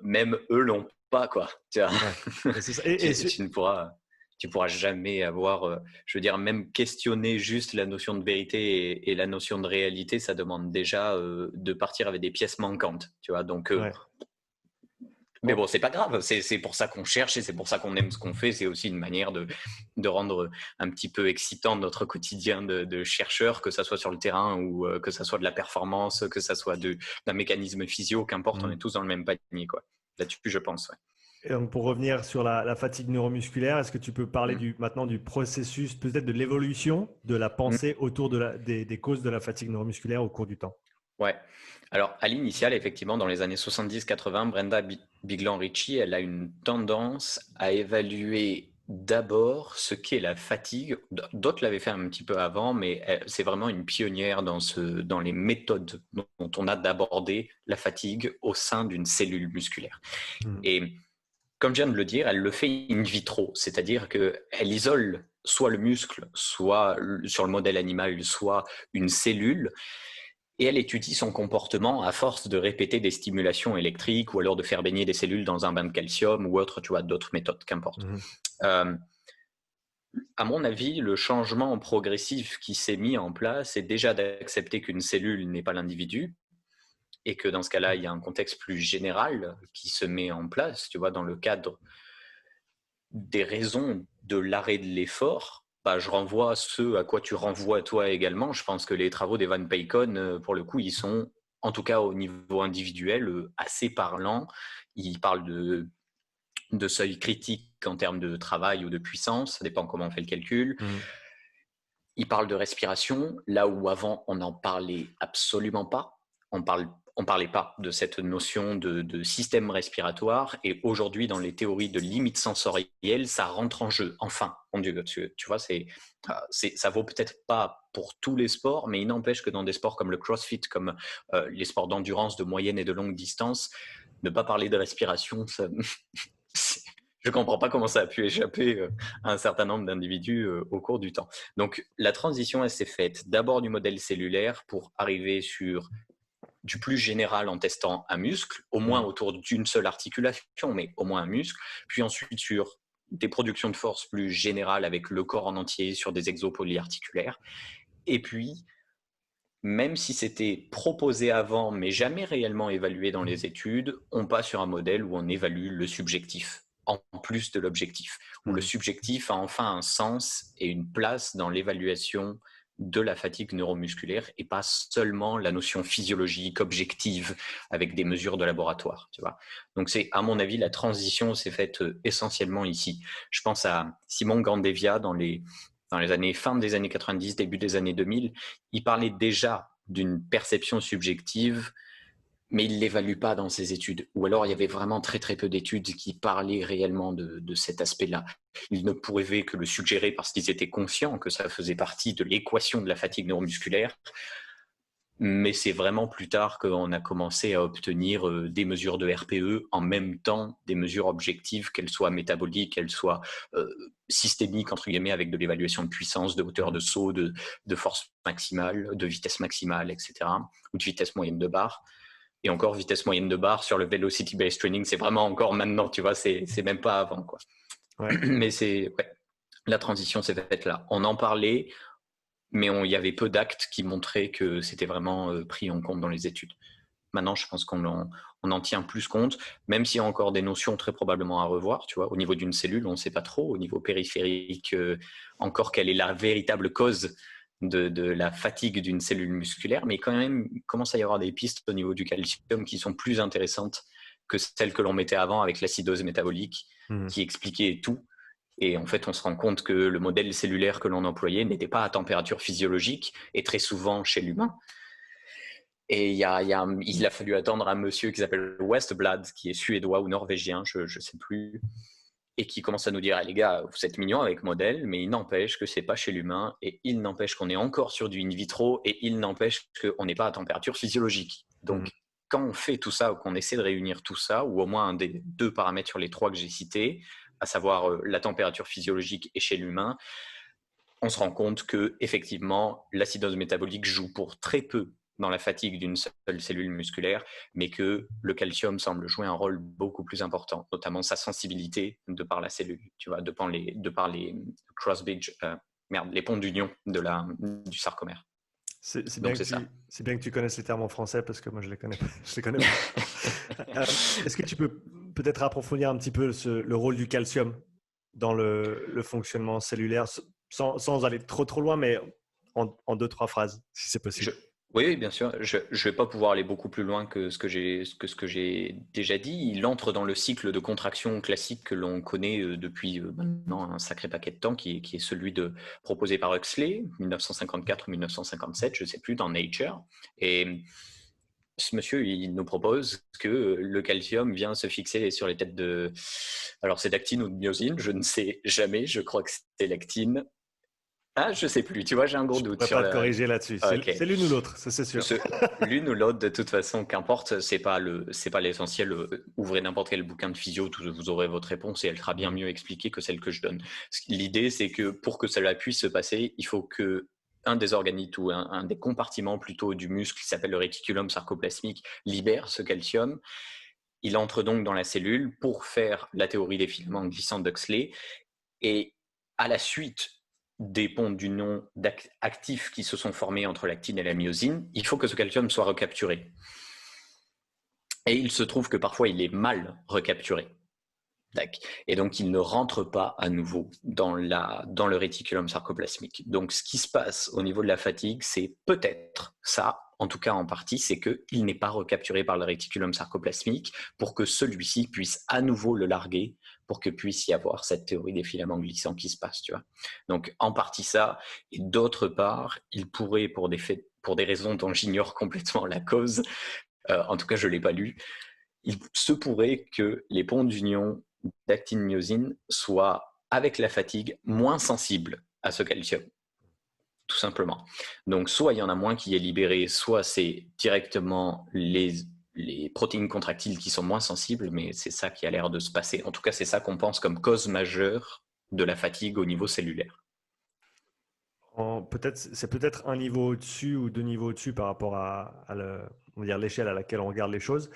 même eux l'ont pas, quoi. Tu vois. Ouais. Et c'est ça. Tu ne pourras jamais avoir, je veux dire, même questionner juste la notion de vérité et la notion de réalité, ça demande déjà de partir avec des pièces manquantes, tu vois. Donc, Ouais. mais bon, c'est pas grave, c'est pour ça qu'on cherche et c'est pour ça qu'on aime ce qu'on fait. C'est aussi une manière de rendre un petit peu excitant notre quotidien de chercheur, que ça soit sur le terrain ou que ça soit de la performance, que ça soit d'un mécanisme physio, qu'importe, on est tous dans le même panier, quoi. Là-dessus, je pense. Ouais. Et donc pour revenir sur la fatigue neuromusculaire, est-ce que tu peux parler maintenant du processus, peut-être de l'évolution de la Mm. pensée autour des causes de la fatigue neuromusculaire au cours du temps? Ouais. Alors, à l'initiale, effectivement, dans les années 70-80, Brenda Biglan-Ritchie, elle a une tendance à évaluer d'abord ce qu'est la fatigue. D'autres l'avaient fait un petit peu avant, mais c'est vraiment une pionnière dans les méthodes dont on a d'aborder la fatigue au sein d'une cellule musculaire. Et comme je viens de le dire, elle le fait in vitro, c'est-à-dire qu'elle isole soit le muscle, soit sur le modèle animal, soit une cellule, et elle étudie son comportement à force de répéter des stimulations électriques ou alors de faire baigner des cellules dans un bain de calcium ou autre, tu vois, d'autres méthodes, qu'importe. À mon avis, le changement progressif qui s'est mis en place est déjà d'accepter qu'une cellule n'est pas l'individu et que dans ce cas-là, il y a un contexte plus général qui se met en place, tu vois, dans le cadre des raisons de l'arrêt de l'effort. Bah, je renvoie à ce à quoi tu renvoies toi également. Je pense que les travaux d'Evan Bacon, pour le coup, ils sont, en tout cas au niveau individuel, assez parlants. Il parle de seuil critique en termes de travail ou de puissance, ça dépend comment on fait le calcul. Il parle de respiration, là où avant on n'en parlait absolument pas. On parlait pas de cette notion de système respiratoire, et aujourd'hui dans les théories de limites sensorielles, ça rentre en jeu. Enfin, mon Dieu, tu vois, ça vaut peut-être pas pour tous les sports, mais il n'empêche que dans des sports comme le CrossFit, comme les sports d'endurance de moyenne et de longue distance, ne pas parler de respiration, ça, je ne comprends pas comment ça a pu échapper à un certain nombre d'individus au cours du temps. Donc, la transition, elle s'est faite d'abord du modèle cellulaire pour arriver sur du plus général en testant un muscle, au moins autour d'une seule articulation, mais au moins un muscle, puis ensuite sur des productions de force plus générales avec le corps en entier sur des exos polyarticulaires. Et puis, même si c'était proposé avant, mais jamais réellement évalué dans les études, on passe sur un modèle où on évalue le subjectif, en plus de l'objectif, où le subjectif a enfin un sens et une place dans l'évaluation de la fatigue neuromusculaire et pas seulement la notion physiologique, objective, avec des mesures de laboratoire. Tu vois. Donc, c'est, à mon avis, la transition s'est faite essentiellement ici. Je pense à Simon Gandevia dans les fin des années 90, début des années 2000, il parlait déjà d'une perception subjective, mais il ne l'évalue pas dans ses études. Ou alors, il y avait vraiment très, très peu d'études qui parlaient réellement de cet aspect-là. Ils ne pouvaient que le suggérer parce qu'ils étaient conscients que ça faisait partie de l'équation de la fatigue neuromusculaire. Mais c'est vraiment plus tard qu'on a commencé à obtenir des mesures de RPE en même temps des mesures objectives, qu'elles soient métaboliques, qu'elles soient systémiques, entre guillemets, avec de l'évaluation de puissance, de hauteur de saut, de force maximale, de vitesse maximale, etc. Ou de vitesse moyenne de barre. Et encore, vitesse moyenne de barre sur le velocity-based training, c'est vraiment encore maintenant, tu vois, c'est même pas avant, quoi. Ouais. Mais la transition s'est faite là. On en parlait, mais il y avait peu d'actes qui montraient que c'était vraiment pris en compte dans les études. Maintenant, je pense qu'on en tient plus compte, même s'il y a encore des notions très probablement à revoir. Tu vois, au niveau d'une cellule, on ne sait pas trop. Au niveau périphérique, encore quelle est la véritable cause de la fatigue d'une cellule musculaire, mais quand même, il commence à y avoir des pistes au niveau du calcium qui sont plus intéressantes que celles que l'on mettait avant avec l'acidose métabolique, qui expliquait tout. Et en fait, on se rend compte que le modèle cellulaire que l'on employait n'était pas à température physiologique et très souvent chez l'humain. Et il a fallu attendre un monsieur qui s'appelle Westblad, qui est suédois ou norvégien, je ne sais plus, et qui commence à nous dire, les gars, vous êtes mignons avec modèle, mais il n'empêche que ce n'est pas chez l'humain, et il n'empêche qu'on est encore sur du in vitro, et il n'empêche qu'on n'est pas à température physiologique. Donc, quand on fait tout ça, ou qu'on essaie de réunir tout ça, ou au moins un des 2 paramètres sur les 3 que j'ai cités, à savoir la température physiologique et chez l'humain, on se rend compte que effectivement l'acidose métabolique joue pour très peu dans la fatigue d'une seule cellule musculaire, mais que le calcium semble jouer un rôle beaucoup plus important, notamment sa sensibilité de par la cellule, tu vois, de par les cross-bridge, les ponts d'union du sarcomère. C'est bien que tu connaisses les termes en français parce que moi je les connais pas. Est-ce que tu peux peut-être approfondir un petit peu le rôle du calcium dans le fonctionnement cellulaire sans aller trop loin, mais en 2-3 phrases, si c'est possible. Oui, bien sûr. Je ne vais pas pouvoir aller beaucoup plus loin que ce que j'ai déjà dit. Il entre dans le cycle de contraction classique que l'on connaît depuis maintenant un sacré paquet de temps, qui est celui proposé par Huxley, 1954 ou 1957, je ne sais plus, dans Nature. Et ce monsieur, il nous propose que le calcium vient se fixer sur les têtes de... Alors, c'est d'actine ou de myosine, je ne sais jamais, je crois que c'est l'actine. Ah, je sais plus, tu vois, j'ai un gros doute. Je ne peux pas te corriger là-dessus. Okay. C'est l'une ou l'autre, c'est sûr. L'une ou l'autre, de toute façon, qu'importe, c'est pas l'essentiel. Ouvrez n'importe quel bouquin de physio, vous aurez votre réponse et elle sera bien mieux expliquée que celle que je donne. L'idée, c'est que pour que cela puisse se passer, il faut que un des organites ou un des compartiments plutôt du muscle qui s'appelle le réticulum sarcoplasmique libère ce calcium. Il entre donc dans la cellule pour faire la théorie des filaments glissants d'Huxley et à la suite des ponts d'union actifs qui se sont formés entre l'actine et la myosine, il faut que ce calcium soit recapturé. Et il se trouve que parfois il est mal recapturé. Et donc il ne rentre pas à nouveau dans le réticulum sarcoplasmique. Donc ce qui se passe au niveau de la fatigue, c'est peut-être ça, en tout cas en partie, c'est qu'il n'est pas recapturé par le réticulum sarcoplasmique pour que celui-ci puisse à nouveau le larguer pour que puisse y avoir cette théorie des filaments glissants qui se passe, tu vois. Donc, en partie ça, et d'autre part, il pourrait, pour des raisons dont j'ignore complètement la cause, en tout cas, je ne l'ai pas lu, il se pourrait que les ponts d'union d'actine-myosine soient, avec la fatigue, moins sensibles à ce calcium, tout simplement. Donc, soit il y en a moins qui est libéré, soit c'est directement les protéines contractiles qui sont moins sensibles, mais c'est ça qui a l'air de se passer. En tout cas, c'est ça qu'on pense comme cause majeure de la fatigue au niveau cellulaire. C'est peut-être un niveau au-dessus ou deux niveaux au-dessus par rapport on va dire l'échelle à laquelle on regarde les choses.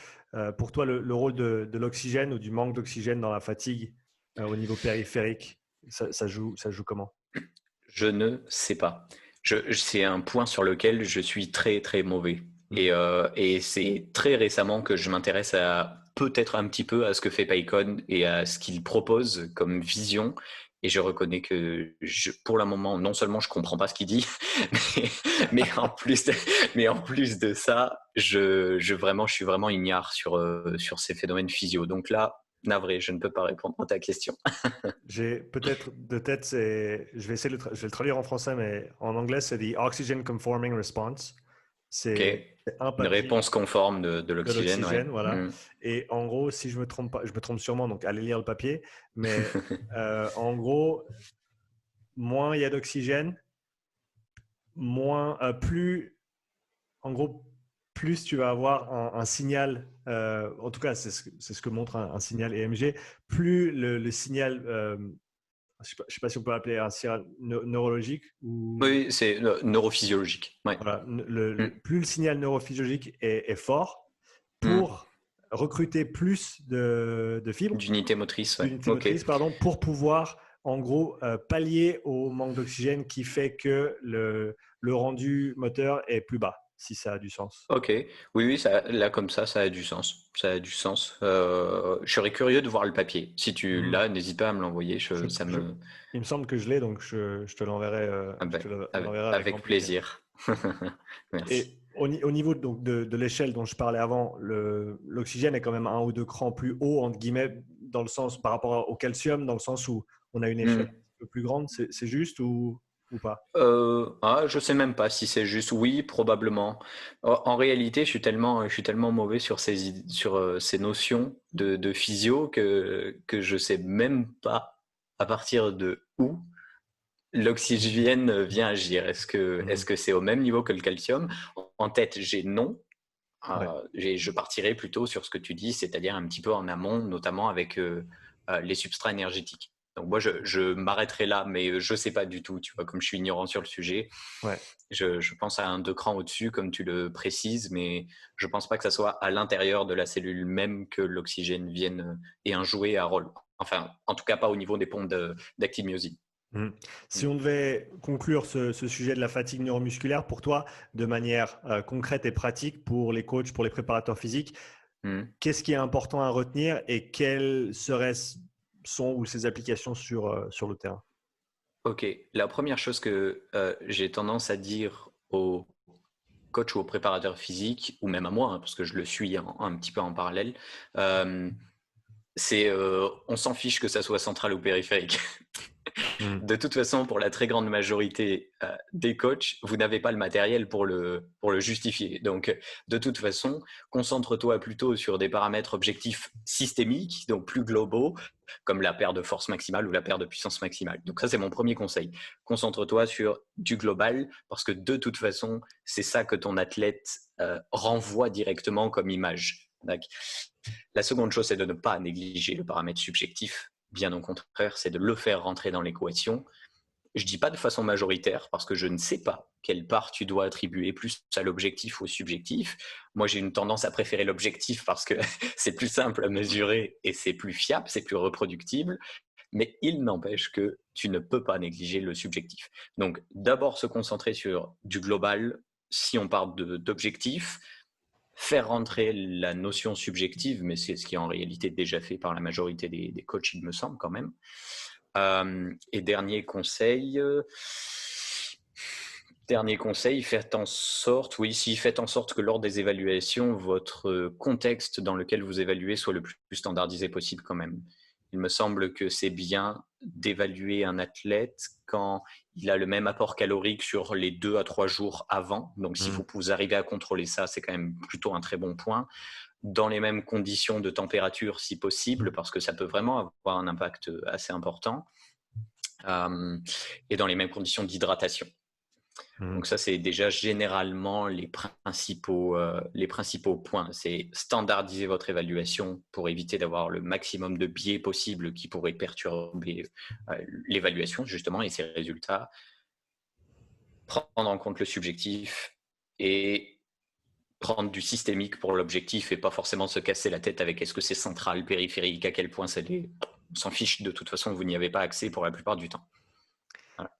Pour toi, le rôle de l'oxygène ou du manque d'oxygène dans la fatigue au niveau périphérique, ça joue comment? Je ne sais pas. C'est un point sur lequel je suis très très mauvais. Et c'est très récemment que je m'intéresse peut-être un petit peu à ce que fait PyCon et à ce qu'il propose comme vision. Et je reconnais que pour le moment, non seulement je comprends pas ce qu'il dit, mais en plus de ça, je suis vraiment ignare sur ces phénomènes physio. Donc là, navré, je ne peux pas répondre à ta question. J'ai peut-être de tête, je vais essayer je vais le traduire en français, mais en anglais, c'est the Oxygen Conforming Response. Ok, C'est un une papier réponse conforme de de l'oxygène, ouais. l'oxygène, voilà. Et en gros, si je me trompe pas, je me trompe sûrement, donc allez lire le papier, mais en gros, moins il y a d'oxygène, en gros, plus tu vas avoir un signal, en tout cas, c'est ce que montre un signal EMG, plus le signal, je ne sais pas si on peut l'appeler un signal neurologique ou… Oui, c'est neurophysiologique. Ouais. Voilà, Mm. plus le signal neurophysiologique est fort Mm. pour recruter plus de fibres, D'unité motrice, ouais. d'unités Ok. motrices, pardon, pour pouvoir en gros pallier au manque d'oxygène qui fait que le rendu moteur est plus bas, si ça a du sens. Ok. Oui, oui, là comme ça a du sens. Ça a du sens. Je serais curieux de voir le papier. Si tu Mhm. l'as, n'hésite pas à me l'envoyer. Je- je- il me semble que je l'ai, donc je te l'enverrai Ah ben, l'enverrai avec grand avec plaisir. plaisir. Merci. Et au niveau donc de l'échelle dont je parlais avant, l'oxygène est quand même un ou deux crans plus haut, entre guillemets, dans le sens par rapport au calcium, dans le sens où on a une échelle Mm. un peu plus grande. C'est juste ou pas? Je sais même pas si c'est juste. Oui, probablement. En réalité, je suis tellement mauvais sur ces notions de physio que je sais même pas à partir de où l'oxygène vient agir. Est-ce Mhm. que c'est au même niveau que le calcium? En tête, j'ai non. Ouais. Je partirais plutôt sur ce que tu dis, c'est-à-dire un petit peu en amont, notamment avec les substrats énergétiques. Donc moi, je m'arrêterai là, mais je ne sais pas du tout, tu vois, comme je suis ignorant sur le sujet. Ouais. Je pense à un deux crans au-dessus, comme tu le précises, mais je ne pense pas que ça soit à l'intérieur de la cellule même que l'oxygène vienne et un jouet à rôle. Enfin, en tout cas, pas au niveau des pompes d'actine-myosine. Mhm. Si on devait conclure ce sujet de la fatigue neuromusculaire pour toi, de manière concrète et pratique pour les coachs, pour les préparateurs physiques, Mm. qu'est-ce qui est important à retenir et quelles sont ou ses applications sur le terrain? Ok, la première chose que j'ai tendance à dire aux coachs ou aux préparateurs physiques, ou même à moi, hein, parce que je le suis un petit peu en parallèle, c'est on s'en fiche que ça soit central ou périphérique. Mhm. De toute façon, pour la très grande majorité des coachs, vous n'avez pas le matériel pour le justifier. Donc, de toute façon, concentre-toi plutôt sur des paramètres objectifs systémiques, donc plus globaux, comme la perte de force maximale ou la perte de puissance maximale. Donc ça, c'est mon premier conseil. Concentre-toi sur du global, parce que de toute façon, c'est ça que ton athlète renvoie directement comme image. La seconde chose, c'est de ne pas négliger le paramètre subjectif. Bien au contraire, c'est de le faire rentrer dans l'équation. Je ne dis pas de façon majoritaire parce que je ne sais pas quelle part tu dois attribuer plus à l'objectif ou au subjectif. Moi, j'ai une tendance à préférer l'objectif parce que c'est plus simple à mesurer et c'est plus fiable, c'est plus reproductible. Mais il n'empêche que tu ne peux pas négliger le subjectif. Donc, d'abord se concentrer sur du global si on parle d'objectif, faire rentrer la notion subjective, mais c'est ce qui est en réalité déjà fait par la majorité des coachs, il me semble quand même. Et dernier conseil, faites en sorte, faites en sorte que lors des évaluations, votre contexte dans lequel vous évaluez soit le plus standardisé possible quand même. Il me semble que c'est bien d'évaluer un athlète quand il a le même apport calorique sur les 2 à 3 jours avant. Donc, si vous arrivez à contrôler ça, c'est quand même plutôt un très bon point. Dans les mêmes conditions de température, si possible, parce que ça peut vraiment avoir un impact assez important. Et dans les mêmes conditions d'hydratation. Donc ça, c'est déjà généralement les principaux points. C'est standardiser votre évaluation pour éviter d'avoir le maximum de biais possible qui pourraient perturber l'évaluation, justement, et ses résultats. Prendre en compte le subjectif et prendre du systémique pour l'objectif et pas forcément se casser la tête avec est-ce que c'est central, périphérique, à quel point ça l'est. On s'en fiche, de toute façon, vous n'y avez pas accès pour la plupart du temps. Voilà.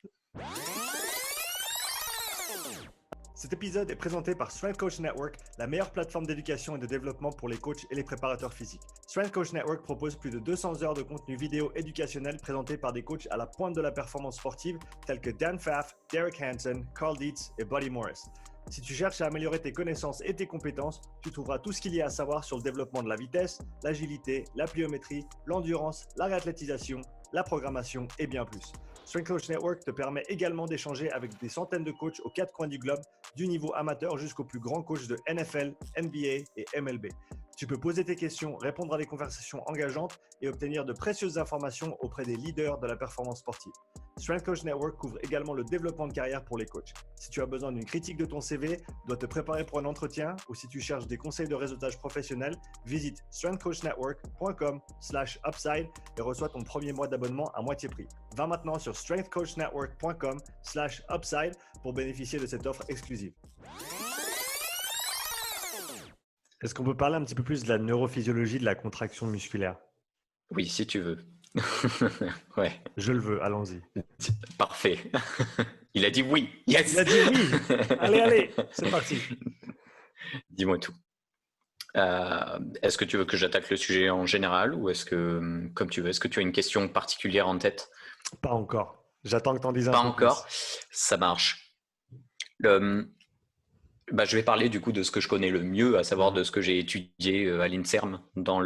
Cet épisode est présenté par Strength Coach Network, la meilleure plateforme d'éducation et de développement pour les coachs et les préparateurs physiques. Strength Coach Network propose plus de 200 heures de contenu vidéo éducationnel présenté par des coachs à la pointe de la performance sportive tels que Dan Pfaff, Derek Hansen, Carl Dietz et Buddy Morris. Si tu cherches à améliorer tes connaissances et tes compétences, tu trouveras tout ce qu'il y a à savoir sur le développement de la vitesse, l'agilité, la pliométrie, l'endurance, la réathlétisation, la programmation et bien plus. Strength Coach Network te permet également d'échanger avec des centaines de coachs aux 4 coins du globe, du niveau amateur jusqu'aux plus grands coachs de NFL, NBA et MLB. Tu peux poser tes questions, répondre à des conversations engageantes et obtenir de précieuses informations auprès des leaders de la performance sportive. Strength Coach Network couvre également le développement de carrière pour les coachs. Si tu as besoin d'une critique de ton CV, dois te préparer pour un entretien ou si tu cherches des conseils de réseautage professionnel, visite strengthcoachnetwork.com/upside et reçois ton premier mois d'abonnement à moitié prix. Va maintenant sur strengthcoachnetwork.com/upside pour bénéficier de cette offre exclusive. Est-ce qu'on peut parler un petit peu plus de la neurophysiologie de la contraction musculaire? Oui, si tu veux. Ouais. Je le veux, allons-y. Parfait. Il a dit oui. Yes. Il a dit oui. Allez, c'est parti. Dis-moi tout. Est-ce que tu veux que j'attaque le sujet en général ou est-ce que, comme tu veux, est-ce que tu as une question particulière en tête? Pas encore. J'attends que tu en dises un peu plus. Pas encore. Ça marche. Je vais parler du coup de ce que je connais le mieux, à savoir de ce que j'ai étudié à l'INSERM dans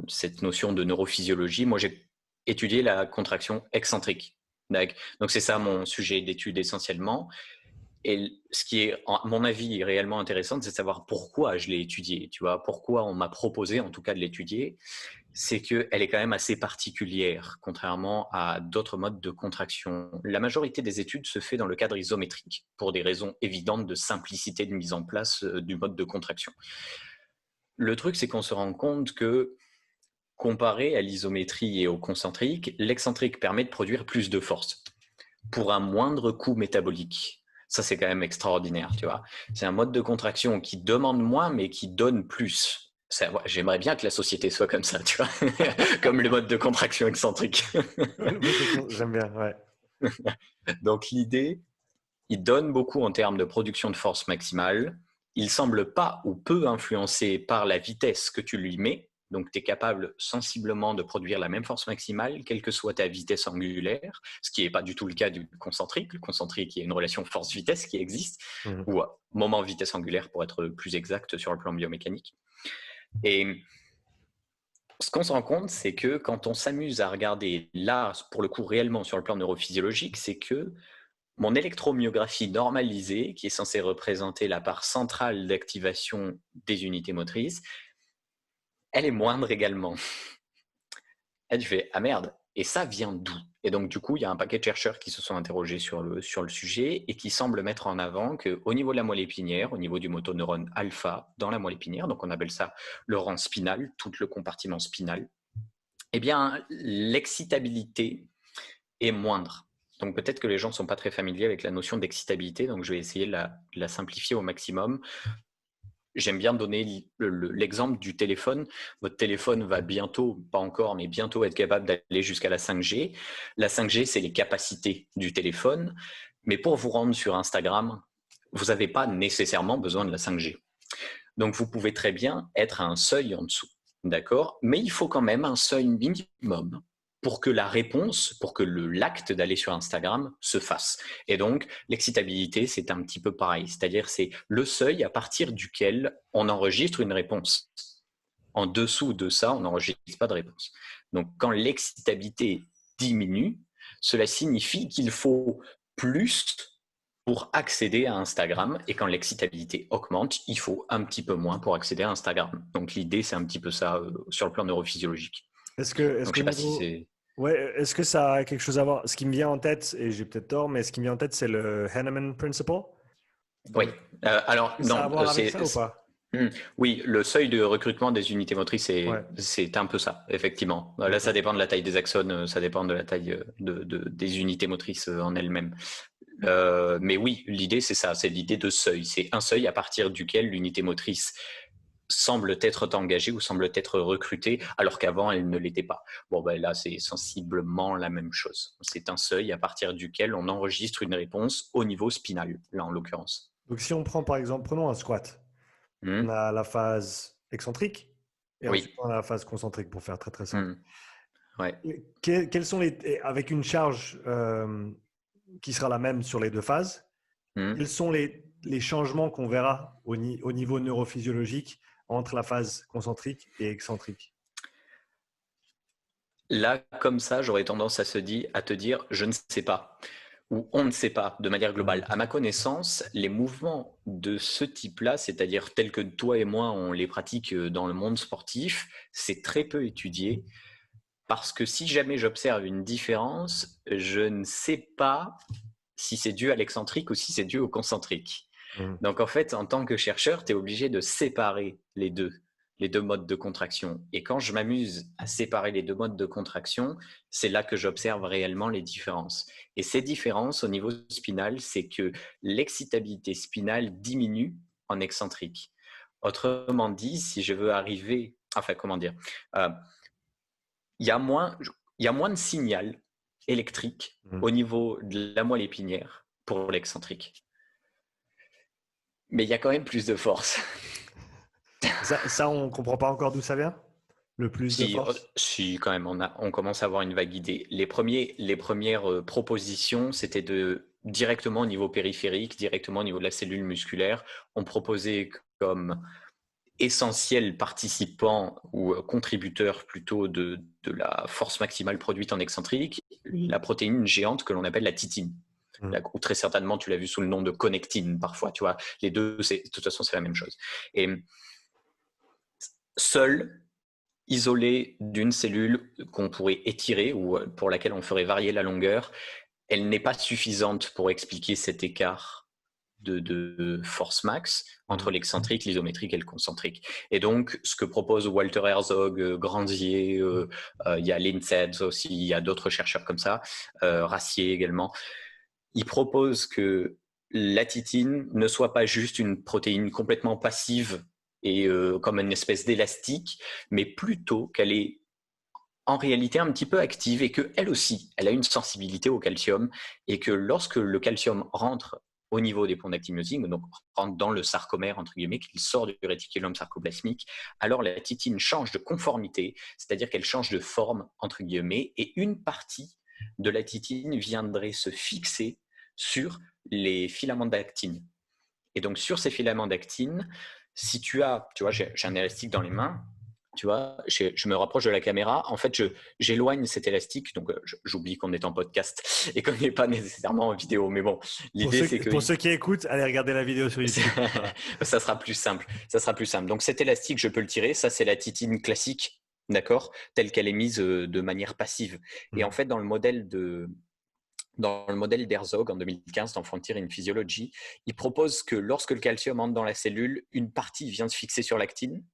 cette notion de neurophysiologie. Moi, j'ai étudié la contraction excentrique. Donc, c'est ça mon sujet d'étude essentiellement. Et ce qui est, à mon avis, réellement intéressant, c'est de savoir pourquoi je l'ai étudié. Tu vois, pourquoi on m'a proposé, en tout cas, de l'étudier. C'est qu'elle est quand même assez particulière, contrairement à d'autres modes de contraction. La majorité des études se fait dans le cadre isométrique, pour des raisons évidentes de simplicité de mise en place du mode de contraction. Le truc, c'est qu'on se rend compte que, comparé à l'isométrie et au concentrique, l'excentrique permet de produire plus de force pour un moindre coût métabolique. Ça, c'est quand même extraordinaire, tu vois. C'est un mode de contraction qui demande moins, mais qui donne plus. J'aimerais bien que la société soit comme ça, tu vois, comme le mode de contraction excentrique. J'aime bien, ouais. Donc l'idée, il donne beaucoup en termes de production de force maximale. Il semble pas ou peu influencé par la vitesse que tu lui mets. Donc, tu es capable sensiblement de produire la même force maximale, quelle que soit ta vitesse angulaire, ce qui n'est pas du tout le cas du concentrique. Le concentrique, il y a une relation force-vitesse qui existe, ou moment vitesse angulaire pour être plus exact sur le plan biomécanique. Et ce qu'on se rend compte, c'est que quand on s'amuse à regarder là, pour le coup réellement sur le plan neurophysiologique, c'est que mon électromyographie normalisée, qui est censée représenter la part centrale d'activation des unités motrices, elle est moindre également. Et tu fais, ah merde, et ça vient d'où? Et donc du coup, il y a un paquet de chercheurs qui se sont interrogés sur le sujet et qui semblent mettre en avant qu'au niveau de la moelle épinière, au niveau du motoneurone alpha dans la moelle épinière, donc on appelle ça le rang spinal, tout le compartiment spinal, eh bien l'excitabilité est moindre. Donc peut-être que les gens ne sont pas très familiers avec la notion d'excitabilité, donc je vais essayer de la simplifier au maximum. J'aime bien donner l'exemple du téléphone. Votre téléphone va bientôt, pas encore, mais bientôt être capable d'aller jusqu'à la 5G. La 5G, c'est les capacités du téléphone. Mais pour vous rendre sur Instagram, vous n'avez pas nécessairement besoin de la 5G. Donc, vous pouvez très bien être à un seuil en dessous. D'accord? Mais il faut quand même un seuil minimum pour que la réponse, pour que l'acte d'aller sur Instagram se fasse. Et donc, l'excitabilité, c'est un petit peu pareil. C'est-à-dire, c'est le seuil à partir duquel on enregistre une réponse. En dessous de ça, on n'enregistre pas de réponse. Donc, quand l'excitabilité diminue, cela signifie qu'il faut plus pour accéder à Instagram. Et quand l'excitabilité augmente, il faut un petit peu moins pour accéder à Instagram. Donc, l'idée, c'est un petit peu ça sur le plan neurophysiologique. Donc, je sais pas si c'est… Ouais, est-ce que ça a quelque chose à voir? Ce qui me vient en tête, et j'ai peut-être tort, mais ce qui me vient en tête, c'est le Hahnemann Principle. Oui. Donc, Alors, est-ce que ça a à non, voir avec ça ou pas? Oui, le seuil de recrutement des unités motrices, Ouais. c'est un peu ça, effectivement. Là, ça D'accord. dépend de la taille des axones, ça dépend de la taille des unités motrices en elles-mêmes. Mais oui, l'idée, c'est ça, c'est l'idée de seuil. C'est un seuil à partir duquel l'unité motrice semble être engagée ou semble être recrutée, alors qu'avant, elle ne l'était pas. Bon, ben là, c'est sensiblement la même chose. C'est un seuil à partir duquel on enregistre une réponse au niveau spinal, là, en l'occurrence. Donc, si on prend par exemple, prenons un squat. On Hmm. a la phase excentrique et ensuite Oui. on a la phase concentrique pour faire très très simple. Hmm. Ouais. Quels sont avec une charge qui sera la même sur les deux phases, Hmm. quels sont les changements qu'on verra au niveau neurophysiologique entre la phase concentrique et excentrique? Là, comme ça, j'aurais tendance à te dire, je ne sais pas, ou on ne sait pas de manière globale. À ma connaissance, les mouvements de ce type-là, c'est-à-dire tels que toi et moi, on les pratique dans le monde sportif, c'est très peu étudié, parce que si jamais j'observe une différence, je ne sais pas si c'est dû à l'excentrique ou si c'est dû au concentrique. Mhm. Donc en fait, en tant que chercheur, tu es obligé de séparer les deux modes de contraction. Et quand je m'amuse à séparer les deux modes de contraction, c'est là que j'observe réellement les différences. Et ces différences au niveau spinal, c'est que l'excitabilité spinale diminue en excentrique. Autrement dit, si je veux arriver, enfin comment dire, euh, il y a moins, il y a moins de signal électrique Mhm. au niveau de la moelle épinière pour l'excentrique. Mais il y a quand même plus de force. Ça, on ne comprend pas encore d'où ça vient? Le plus de force? Si, quand même, on commence à avoir une vague idée. Les premières propositions, c'était directement au niveau périphérique, directement au niveau de la cellule musculaire. On proposait comme essentiel participant ou contributeur plutôt de la force maximale produite en excentrique, la protéine géante que l'on appelle la titine. Mhm. Ou très certainement, tu l'as vu sous le nom de connectine parfois, tu vois. Les deux, de toute façon, c'est la même chose. Et seul, isolée d'une cellule qu'on pourrait étirer ou pour laquelle on ferait varier la longueur, elle n'est pas suffisante pour expliquer cet écart de force max entre Mhm. l'excentrique, l'isométrique et le concentrique. Et donc, ce que propose Walter Herzog, Grandier, il y a Linsed aussi, il y a d'autres chercheurs comme ça, Rassier également, ils proposent que la titine ne soit pas juste une protéine complètement passive et comme une espèce d'élastique, mais plutôt qu'elle est en réalité un petit peu active et qu'elle aussi, elle a une sensibilité au calcium et que lorsque le calcium rentre au niveau des ponts d'actinosine, donc rentre dans le sarcomère, entre guillemets, qu'il sort du réticulum sarcoplasmique, alors la titine change de conformité, c'est-à-dire qu'elle change de forme, entre guillemets, et une partie de la titine viendrait se fixer sur les filaments d'actine. Et donc, sur ces filaments d'actine, si tu vois, j'ai un élastique dans les mains, tu vois, je me rapproche de la caméra. En fait, j'éloigne cet élastique. Donc, j'oublie qu'on est en podcast et qu'on n'est pas nécessairement en vidéo. Mais bon, l'idée, c'est que Pour ceux qui écoutent, allez regarder la vidéo sur YouTube. Voilà. ça sera plus simple. Ça sera plus simple. Donc, cet élastique, je peux le tirer. Ça, c'est la titine classique, d'accord, telle qu'elle est mise de manière passive. Et en Mhm. fait, dans le modèle d'Herzog en 2015 dans Frontier in Physiology, il propose que lorsque le calcium entre dans la cellule, une partie vient se fixer sur l'actine.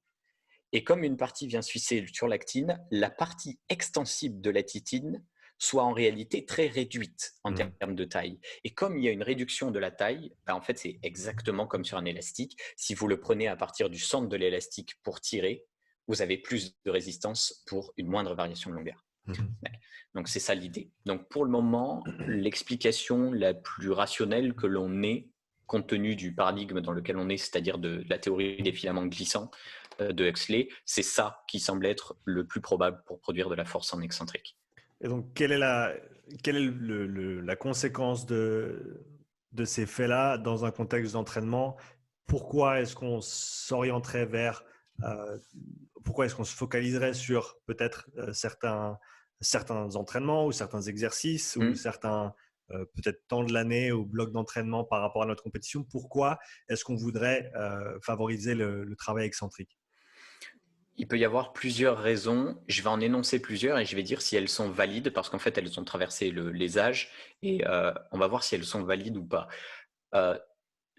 Et comme une partie vient se fixer sur l'actine, la partie extensible de la titine soit en réalité très réduite en Mhm. termes de taille. Et comme il y a une réduction de la taille, ben en fait, c'est exactement comme sur un élastique. Si vous le prenez à partir du centre de l'élastique pour tirer, vous avez plus de résistance pour une moindre variation de longueur. Mhm. Donc, c'est ça l'idée. Donc, pour le moment, l'explication la plus rationnelle que l'on ait, compte tenu du paradigme dans lequel on est, c'est-à-dire de la théorie des filaments glissants de Huxley, c'est ça qui semble être le plus probable pour produire de la force en excentrique. Et donc, quelle est la conséquence de ces faits-là dans un contexte d'entraînement? Pourquoi est-ce qu'on s'orienterait vers pourquoi est-ce qu'on se focaliserait sur peut-être certains entraînements ou certains exercices ou certains peut-être temps de l'année ou blocs d'entraînement par rapport à notre compétition? Pourquoi est-ce qu'on voudrait favoriser le travail excentrique? Il peut y avoir plusieurs raisons. Je vais en énoncer plusieurs et je vais dire si elles sont valides parce qu'en fait, elles ont traversé les âges et on va voir si elles sont valides ou pas.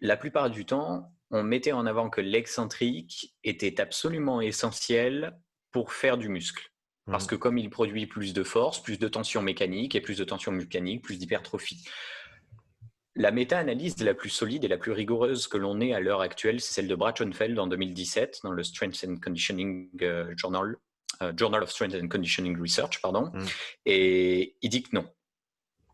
La plupart du temps, on mettait en avant que l'excentrique était absolument essentiel pour faire du muscle. Parce que comme il produit plus de force, plus de tension mécanique et plus de tension mécanique, plus d'hypertrophie. La méta-analyse la plus solide et la plus rigoureuse que l'on ait à l'heure actuelle, c'est celle de Brad Schoenfeld en 2017 dans le Strength and Conditioning Journal, Journal of Strength and Conditioning Research, pardon. Et il dit que non.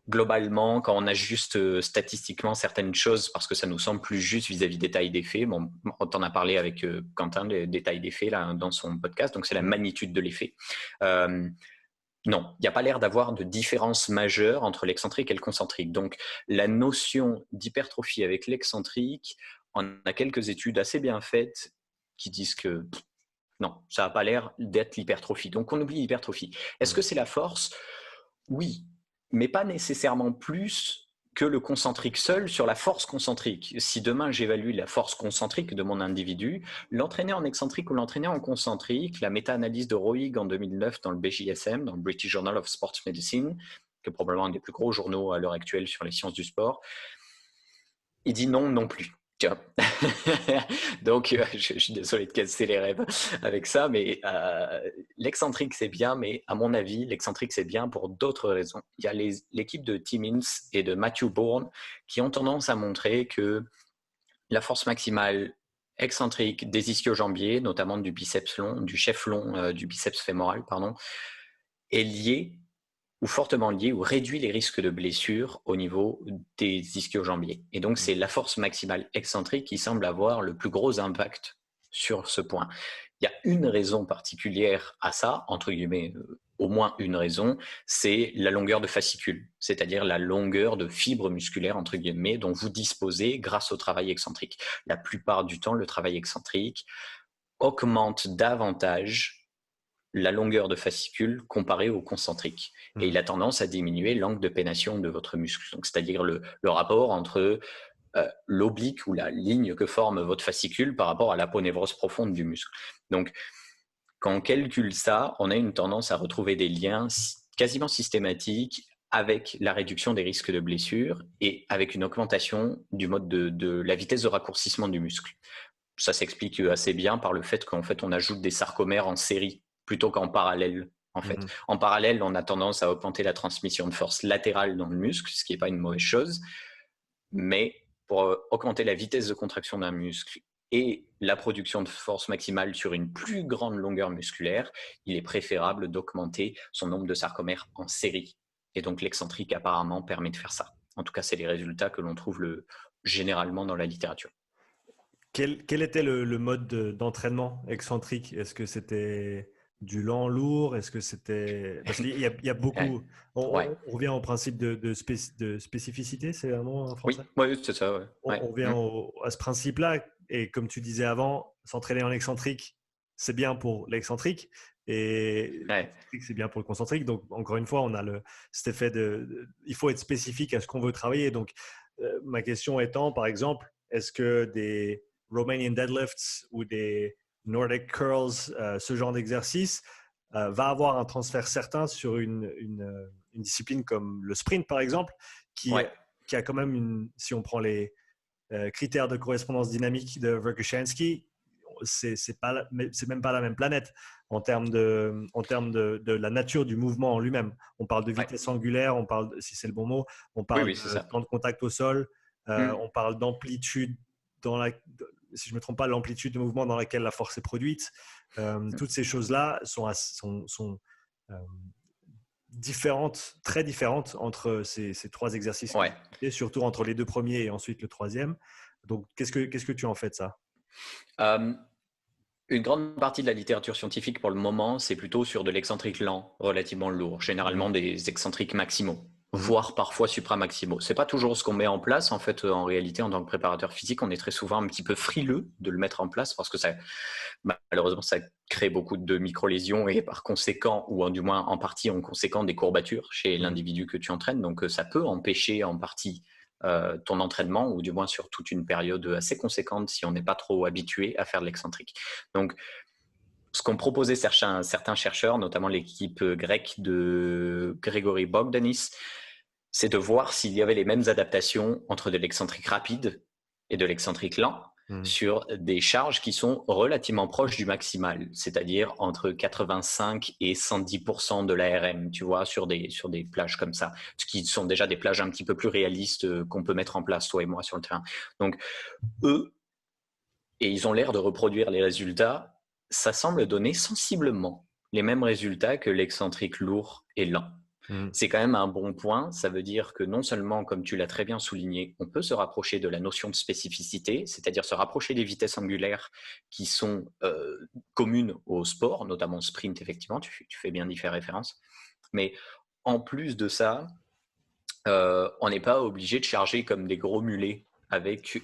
Globalement, quand on ajuste statistiquement certaines choses parce que ça nous semble plus juste vis-à-vis des tailles d'effet, bon, on en a parlé avec Quentin des tailles d'effet là dans son podcast, donc c'est la magnitude de l'effet. Non, il n'y a pas l'air d'avoir de différence majeure entre l'excentrique et le concentrique. Donc, la notion d'hypertrophie avec l'excentrique, on a quelques études assez bien faites qui disent que non, ça n'a pas l'air d'être l'hypertrophie. Donc, on oublie l'hypertrophie. Est-ce que c'est la force? Oui, mais pas nécessairement plus que le concentrique seul sur la force concentrique. Si demain j'évalue la force concentrique de mon individu, l'entraîner en excentrique ou l'entraîner en concentrique, la méta-analyse de Roig en 2009 dans le BJSM, dans le British Journal of Sports Medicine, qui est probablement un des plus gros journaux à l'heure actuelle sur les sciences du sport, il dit non plus. Donc, je suis désolé de casser les rêves avec ça, mais l'excentrique, c'est bien, mais à mon avis, l'excentrique, c'est bien pour d'autres raisons. Il y a l'équipe de Timmins et de Matthew Bourne qui ont tendance à montrer que la force maximale excentrique des ischio-jambiers, notamment du biceps long, du chef long, du biceps fémoral, pardon, est liée ou fortement lié ou réduit les risques de blessures au niveau des ischio-jambiers. Et donc, c'est la force maximale excentrique qui semble avoir le plus gros impact sur ce point. Il y a une raison particulière à ça, entre guillemets, au moins une raison, c'est la longueur de fascicule, c'est-à-dire la longueur de fibres musculaires, entre guillemets, dont vous disposez grâce au travail excentrique. La plupart du temps, le travail excentrique augmente davantage la longueur de fascicule comparée au concentrique. Et il a tendance à diminuer l'angle de pénation de votre muscle. Donc, c'est-à-dire le rapport entre l'oblique ou la ligne que forme votre fascicule par rapport à l'aponévrose profonde du muscle. Donc, quand on calcule ça, on a une tendance à retrouver des liens quasiment systématiques avec la réduction des risques de blessure et avec une augmentation du mode de la vitesse de raccourcissement du muscle. Ça s'explique assez bien par le fait qu'en fait, on ajoute des sarcomères en série plutôt qu'en parallèle. En fait, en parallèle, on a tendance à augmenter la transmission de force latérale dans le muscle, ce qui n'est pas une mauvaise chose. Mais pour augmenter la vitesse de contraction d'un muscle et la production de force maximale sur une plus grande longueur musculaire, il est préférable d'augmenter son nombre de sarcomères en série. Et donc, l'excentrique, apparemment, permet de faire ça. En tout cas, c'est les résultats que l'on trouve généralement dans la littérature. Quel était le mode d'entraînement excentrique? Est-ce que c'était du lent lourd? Est-ce que c'était… Parce qu'il y a beaucoup… On revient au principe de spécificité, c'est un mot en français? Oui, c'est ça. Ouais. On revient à ce principe-là. Et comme tu disais avant, s'entraîner en excentrique, c'est bien pour l'excentrique. Et c'est bien pour le concentrique. Donc, encore une fois, on a cet effet il faut être spécifique à ce qu'on veut travailler. Donc, ma question étant, par exemple, est-ce que des Romanian deadlifts ou des Nordic curls, ce genre d'exercice, va avoir un transfert certain sur une discipline comme le sprint, par exemple, qui a quand même si on prend les critères de correspondance dynamique de Verkhoshansky, c'est même pas la même planète en termes de la nature du mouvement en lui-même. On parle de vitesse angulaire, on parle, si c'est le bon mot, on parle de temps de contact au sol, on parle d'amplitude si je ne me trompe pas, l'amplitude de mouvement dans laquelle la force est produite. Toutes ces choses-là sont différentes, très différentes entre ces trois exercices, et surtout entre les deux premiers et ensuite le troisième. Donc, qu'est-ce que tu en fais de ça? Une grande partie de la littérature scientifique pour le moment, c'est plutôt sur de l'excentrique lent, relativement lourd, généralement des excentriques maximaux. voire parfois supramaximaux. C'est pas toujours ce qu'on met en place. En fait, en réalité, en tant que préparateur physique, on est très souvent un petit peu frileux de le mettre en place parce que malheureusement, ça crée beaucoup de micro-lésions et par conséquent, ou du moins en partie en conséquent, des courbatures chez l'individu que tu entraînes. Donc, ça peut empêcher en partie ton entraînement, ou du moins sur toute une période assez conséquente si on n'est pas trop habitué à faire de l'excentrique. Donc, ce qu'ont proposé certains chercheurs, notamment l'équipe grecque de Gregory Bogdanis, c'est de voir s'il y avait les mêmes adaptations entre de l'excentrique rapide et de l'excentrique lent sur des charges qui sont relativement proches du maximal, c'est-à-dire entre 85 et 110% de l'ARM, tu vois, sur des plages comme ça, ce qui sont déjà des plages un petit peu plus réalistes qu'on peut mettre en place, toi et moi, sur le terrain. Donc, eux, et ils ont l'air de reproduire les résultats, ça semble donner sensiblement les mêmes résultats que l'excentrique lourd et lent. C'est quand même un bon point. Ça veut dire que non seulement, comme tu l'as très bien souligné, on peut se rapprocher de la notion de spécificité, c'est-à-dire se rapprocher des vitesses angulaires qui sont communes au sport, notamment sprint, effectivement, tu fais bien d'y faire référence. Mais en plus de ça, on n'est pas obligé de charger comme des gros mulets avec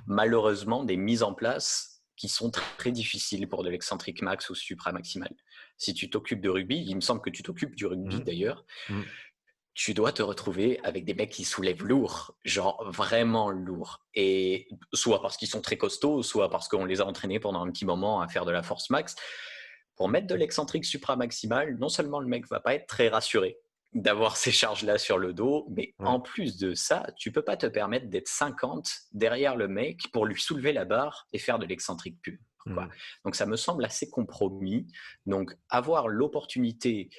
malheureusement des mises en place qui sont très difficiles pour de l'excentrique max ou supramaximal. Si tu t'occupes de rugby, il me semble que tu t'occupes du rugby d'ailleurs, tu dois te retrouver avec des mecs qui soulèvent lourd, genre vraiment lourd. Et soit parce qu'ils sont très costauds, soit parce qu'on les a entraînés pendant un petit moment à faire de la force max. Pour mettre de l'excentrique supramaximal, non seulement le mec va pas être très rassuré d'avoir ces charges-là sur le dos, mais en plus de ça, tu peux pas te permettre d'être 50 derrière le mec pour lui soulever la barre et faire de l'excentrique pur. Donc ça me semble assez compromis. Donc avoir l'opportunité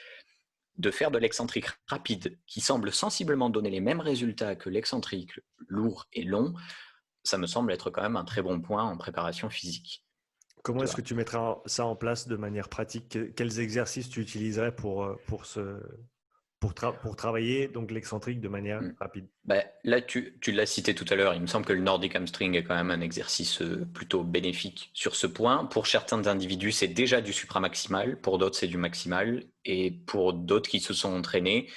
de faire de l'excentrique rapide qui semble sensiblement donner les mêmes résultats que l'excentrique lourd et long, ça me semble être quand même un très bon point en préparation physique. Comment est-ce que tu mettrais ça en place de manière pratique? Quels exercices tu utiliserais pour travailler donc l'excentrique de manière rapide? Là, tu l'as cité tout à l'heure, il me semble que le Nordic hamstring est quand même un exercice plutôt bénéfique sur ce point. Pour certains individus, c'est déjà du supramaximal, pour d'autres, c'est du maximal, et pour d'autres qui se sont entraînés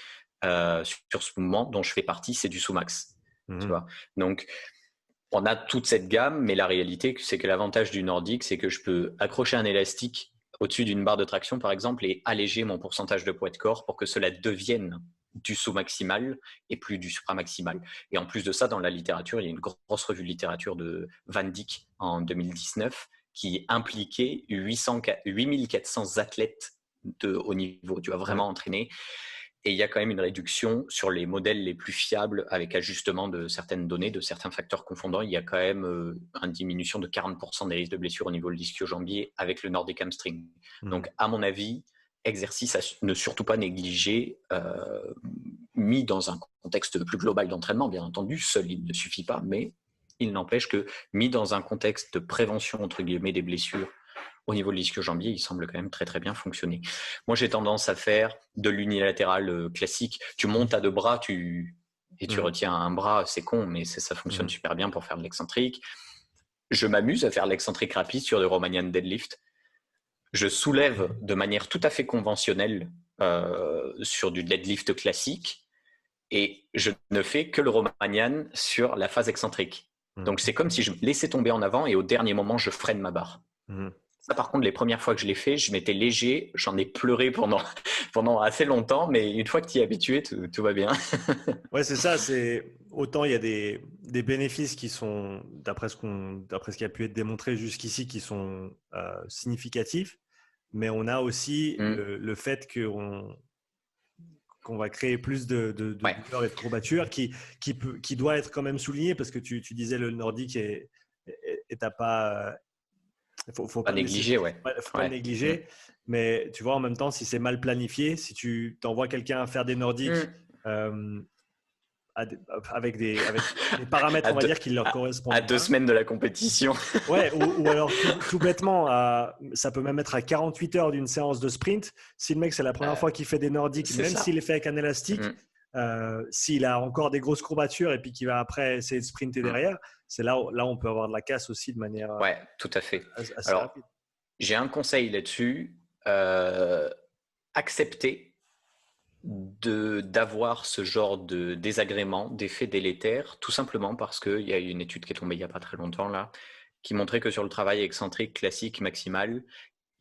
sur ce mouvement, dont je fais partie, c'est du sous-max. Tu vois. Donc, on a toute cette gamme, mais la réalité, c'est que l'avantage du Nordic, c'est que je peux accrocher un élastique au-dessus d'une barre de traction, par exemple, et alléger mon pourcentage de poids de corps pour que cela devienne du sous-maximal et plus du supramaximal. Et en plus de ça, dans la littérature, il y a une grosse revue de littérature de Van Dijk en 2019 qui impliquait 8400 athlètes de haut niveau. Tu vas vraiment entraîner. Et il y a quand même une réduction sur les modèles les plus fiables avec ajustement de certaines données, de certains facteurs confondants. Il y a quand même une diminution de 40% des risques de blessures au niveau de l'ischio-jambier avec le Nordic hamstring. Donc, à mon avis, exercice à ne surtout pas négliger, mis dans un contexte plus global d'entraînement, bien entendu. Seul, il ne suffit pas, mais il n'empêche que mis dans un contexte de prévention, entre guillemets, des blessures, au niveau de l'ischio-jambier, il semble quand même très très bien fonctionner. Moi, j'ai tendance à faire de l'unilatéral classique. Tu montes à deux bras, et tu retiens un bras, c'est con, mais ça fonctionne super bien pour faire de l'excentrique. Je m'amuse à faire l'excentrique rapide sur le Romanian deadlift. Je soulève de manière tout à fait conventionnelle sur du deadlift classique et je ne fais que le Romanian sur la phase excentrique. Donc, c'est comme si je me laissais tomber en avant et au dernier moment, je freine ma barre. Ça, par contre, les premières fois que je l'ai fait, je m'étais léger, j'en ai pleuré pendant assez longtemps, mais une fois que tu y es habitué, tout va bien. Ouais, c'est ça. Autant il y a des bénéfices qui sont, d'après ce qui a pu être démontré jusqu'ici, qui sont significatifs, mais on a aussi le fait qu'on va créer plus de douleurs et de courbatures qui doit être quand même souligné parce que tu disais le nordique et t'as pas. Faut pas négliger, faut pas le négliger, mais tu vois, en même temps, si c'est mal planifié, si tu t'envoies quelqu'un faire des nordiques avec des paramètres, on va dire, qui leur correspondent à 2 semaines de la compétition. Ouais, ou alors tout bêtement, ça peut même être à 48 heures d'une séance de sprint. Si le mec, c'est la première fois qu'il fait des nordiques, même s'il est fait avec un élastique, s'il a encore des grosses courbatures et puis qu'il va après essayer de sprinter derrière, c'est là on peut avoir de la casse aussi de manière tout à fait. assez rapide. J'ai un conseil là-dessus. Accepter d'avoir ce genre de désagrément, d'effet délétère, tout simplement parce qu'il y a une étude qui est tombée il n'y a pas très longtemps là, qui montrait que sur le travail excentrique classique maximal,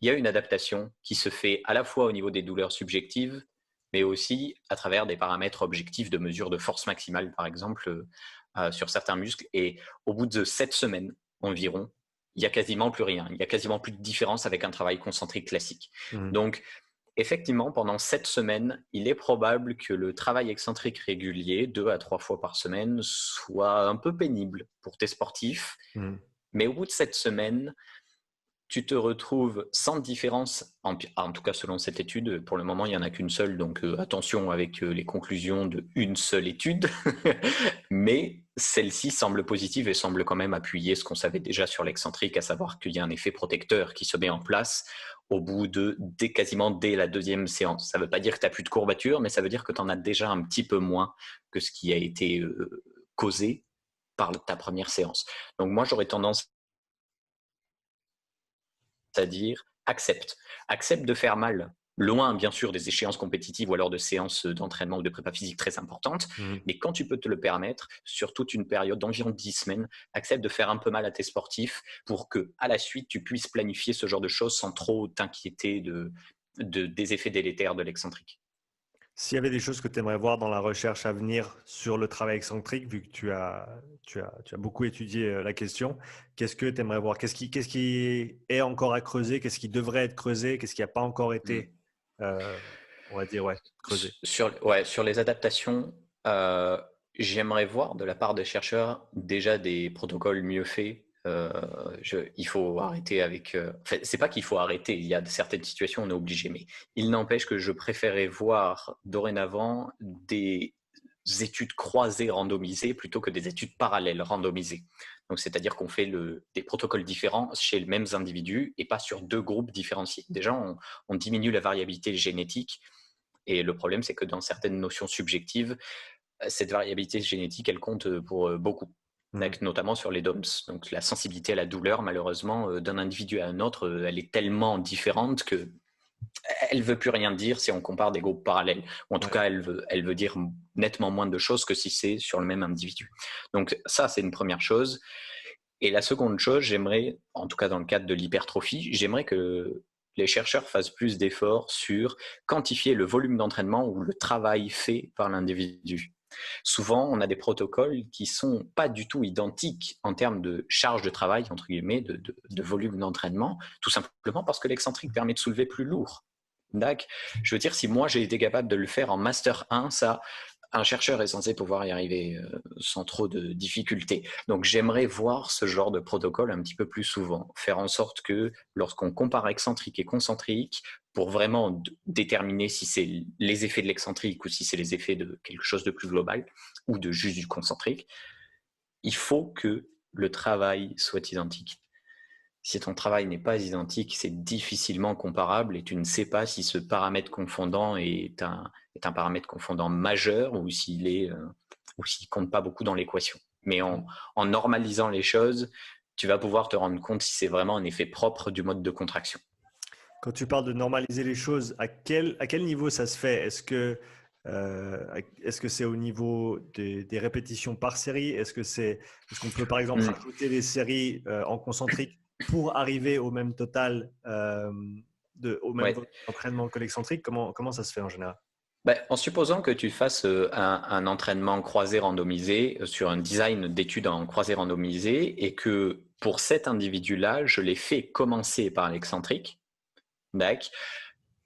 il y a une adaptation qui se fait à la fois au niveau des douleurs subjectives, mais aussi à travers des paramètres objectifs de mesure de force maximale, par exemple, sur certains muscles. Et au bout de 7 semaines environ, il n'y a quasiment plus rien. Il n'y a quasiment plus de différence avec un travail concentrique classique. Mhm. Donc, effectivement, pendant 7 semaines, il est probable que le travail excentrique régulier, 2 à 3 fois par semaine, soit un peu pénible pour tes sportifs. Mhm. Mais au bout de 7 semaines, tu te retrouves sans différence, en tout cas selon cette étude. Pour le moment, il n'y en a qu'une seule, donc attention avec les conclusions d'une seule étude. Mais celle-ci semble positive et semble quand même appuyer ce qu'on savait déjà sur l'excentrique, à savoir qu'il y a un effet protecteur qui se met en place au bout quasiment dès la deuxième séance. Ça ne veut pas dire que tu n'as plus de courbature, mais ça veut dire que tu en as déjà un petit peu moins que ce qui a été causé par ta première séance. Donc moi, j'aurais tendance à dire accepte. Accepte de faire mal. Loin, bien sûr, des échéances compétitives ou alors de séances d'entraînement ou de prépa physique très importantes. Mhm. Mais quand tu peux te le permettre, sur toute une période d'environ 10 semaines, accepte de faire un peu mal à tes sportifs pour que, à la suite, tu puisses planifier ce genre de choses sans trop t'inquiéter des effets délétères de l'excentrique. S'il y avait des choses que tu aimerais voir dans la recherche à venir sur le travail excentrique, vu que tu as beaucoup étudié la question, qu'est-ce que tu aimerais voir? Qu'est-ce qui est encore à creuser? Qu'est-ce qui devrait être creusé? Qu'est-ce qui n'a pas encore Mm. été, euh, on va dire, ouais, creusé? Sur les adaptations, euh, j'aimerais voir de la part des chercheurs déjà des protocoles mieux faits. Il faut arrêter avec. Enfin, c'est pas qu'il faut arrêter. Il y a certaines situations où on est obligé, mais il n'empêche que je préférais voir dorénavant des études croisées randomisées plutôt que des études parallèles randomisées. Donc, c'est-à-dire qu'on fait des protocoles différents chez les mêmes individus et pas sur deux groupes différenciés. Déjà, on diminue la variabilité génétique et le problème, c'est que dans certaines notions subjectives, cette variabilité génétique, elle compte pour beaucoup, Mhm. notamment sur les DOMS. Donc la sensibilité à la douleur, malheureusement, d'un individu à un autre, elle est tellement différente que elle veut plus rien dire si on compare des groupes parallèles. Ou en tout Ouais. cas, elle veut dire nettement moins de choses que si c'est sur le même individu. Donc ça, c'est une première chose. Et la seconde chose, j'aimerais, en tout cas dans le cadre de l'hypertrophie, j'aimerais que les chercheurs fassent plus d'efforts sur quantifier le volume d'entraînement ou le travail fait par l'individu. Souvent, on a des protocoles qui sont pas du tout identiques en termes de charge de travail, entre guillemets, de volume d'entraînement, tout simplement parce que l'excentrique permet de soulever plus lourd. D'accord. Je veux dire, si moi j'ai été capable de le faire en Master 1, ça, un chercheur est censé pouvoir y arriver sans trop de difficultés. Donc j'aimerais voir ce genre de protocole un petit peu plus souvent, faire en sorte que lorsqu'on compare excentrique et concentrique, pour vraiment déterminer si c'est les effets de l'excentrique ou si c'est les effets de quelque chose de plus global ou de juste du concentrique, il faut que le travail soit identique. Si ton travail n'est pas identique, c'est difficilement comparable et tu ne sais pas si ce paramètre confondant est un paramètre confondant majeur ou ou s'il compte pas beaucoup dans l'équation. Mais en normalisant les choses, tu vas pouvoir te rendre compte si c'est vraiment un effet propre du mode de contraction. Quand tu parles de normaliser les choses, à quel niveau ça se fait? Est-ce que c'est au niveau des répétitions par série? Est-ce qu'on peut par exemple Hmm. rajouter des séries en concentrique pour arriver au même total, au même Ouais. entraînement que l'excentrique? Comment ça se fait en général? Ben, en supposant que tu fasses un entraînement croisé randomisé sur un design d'études en croisé randomisé et que pour cet individu-là, je l'ai fait commencer par l'excentrique, d'accord.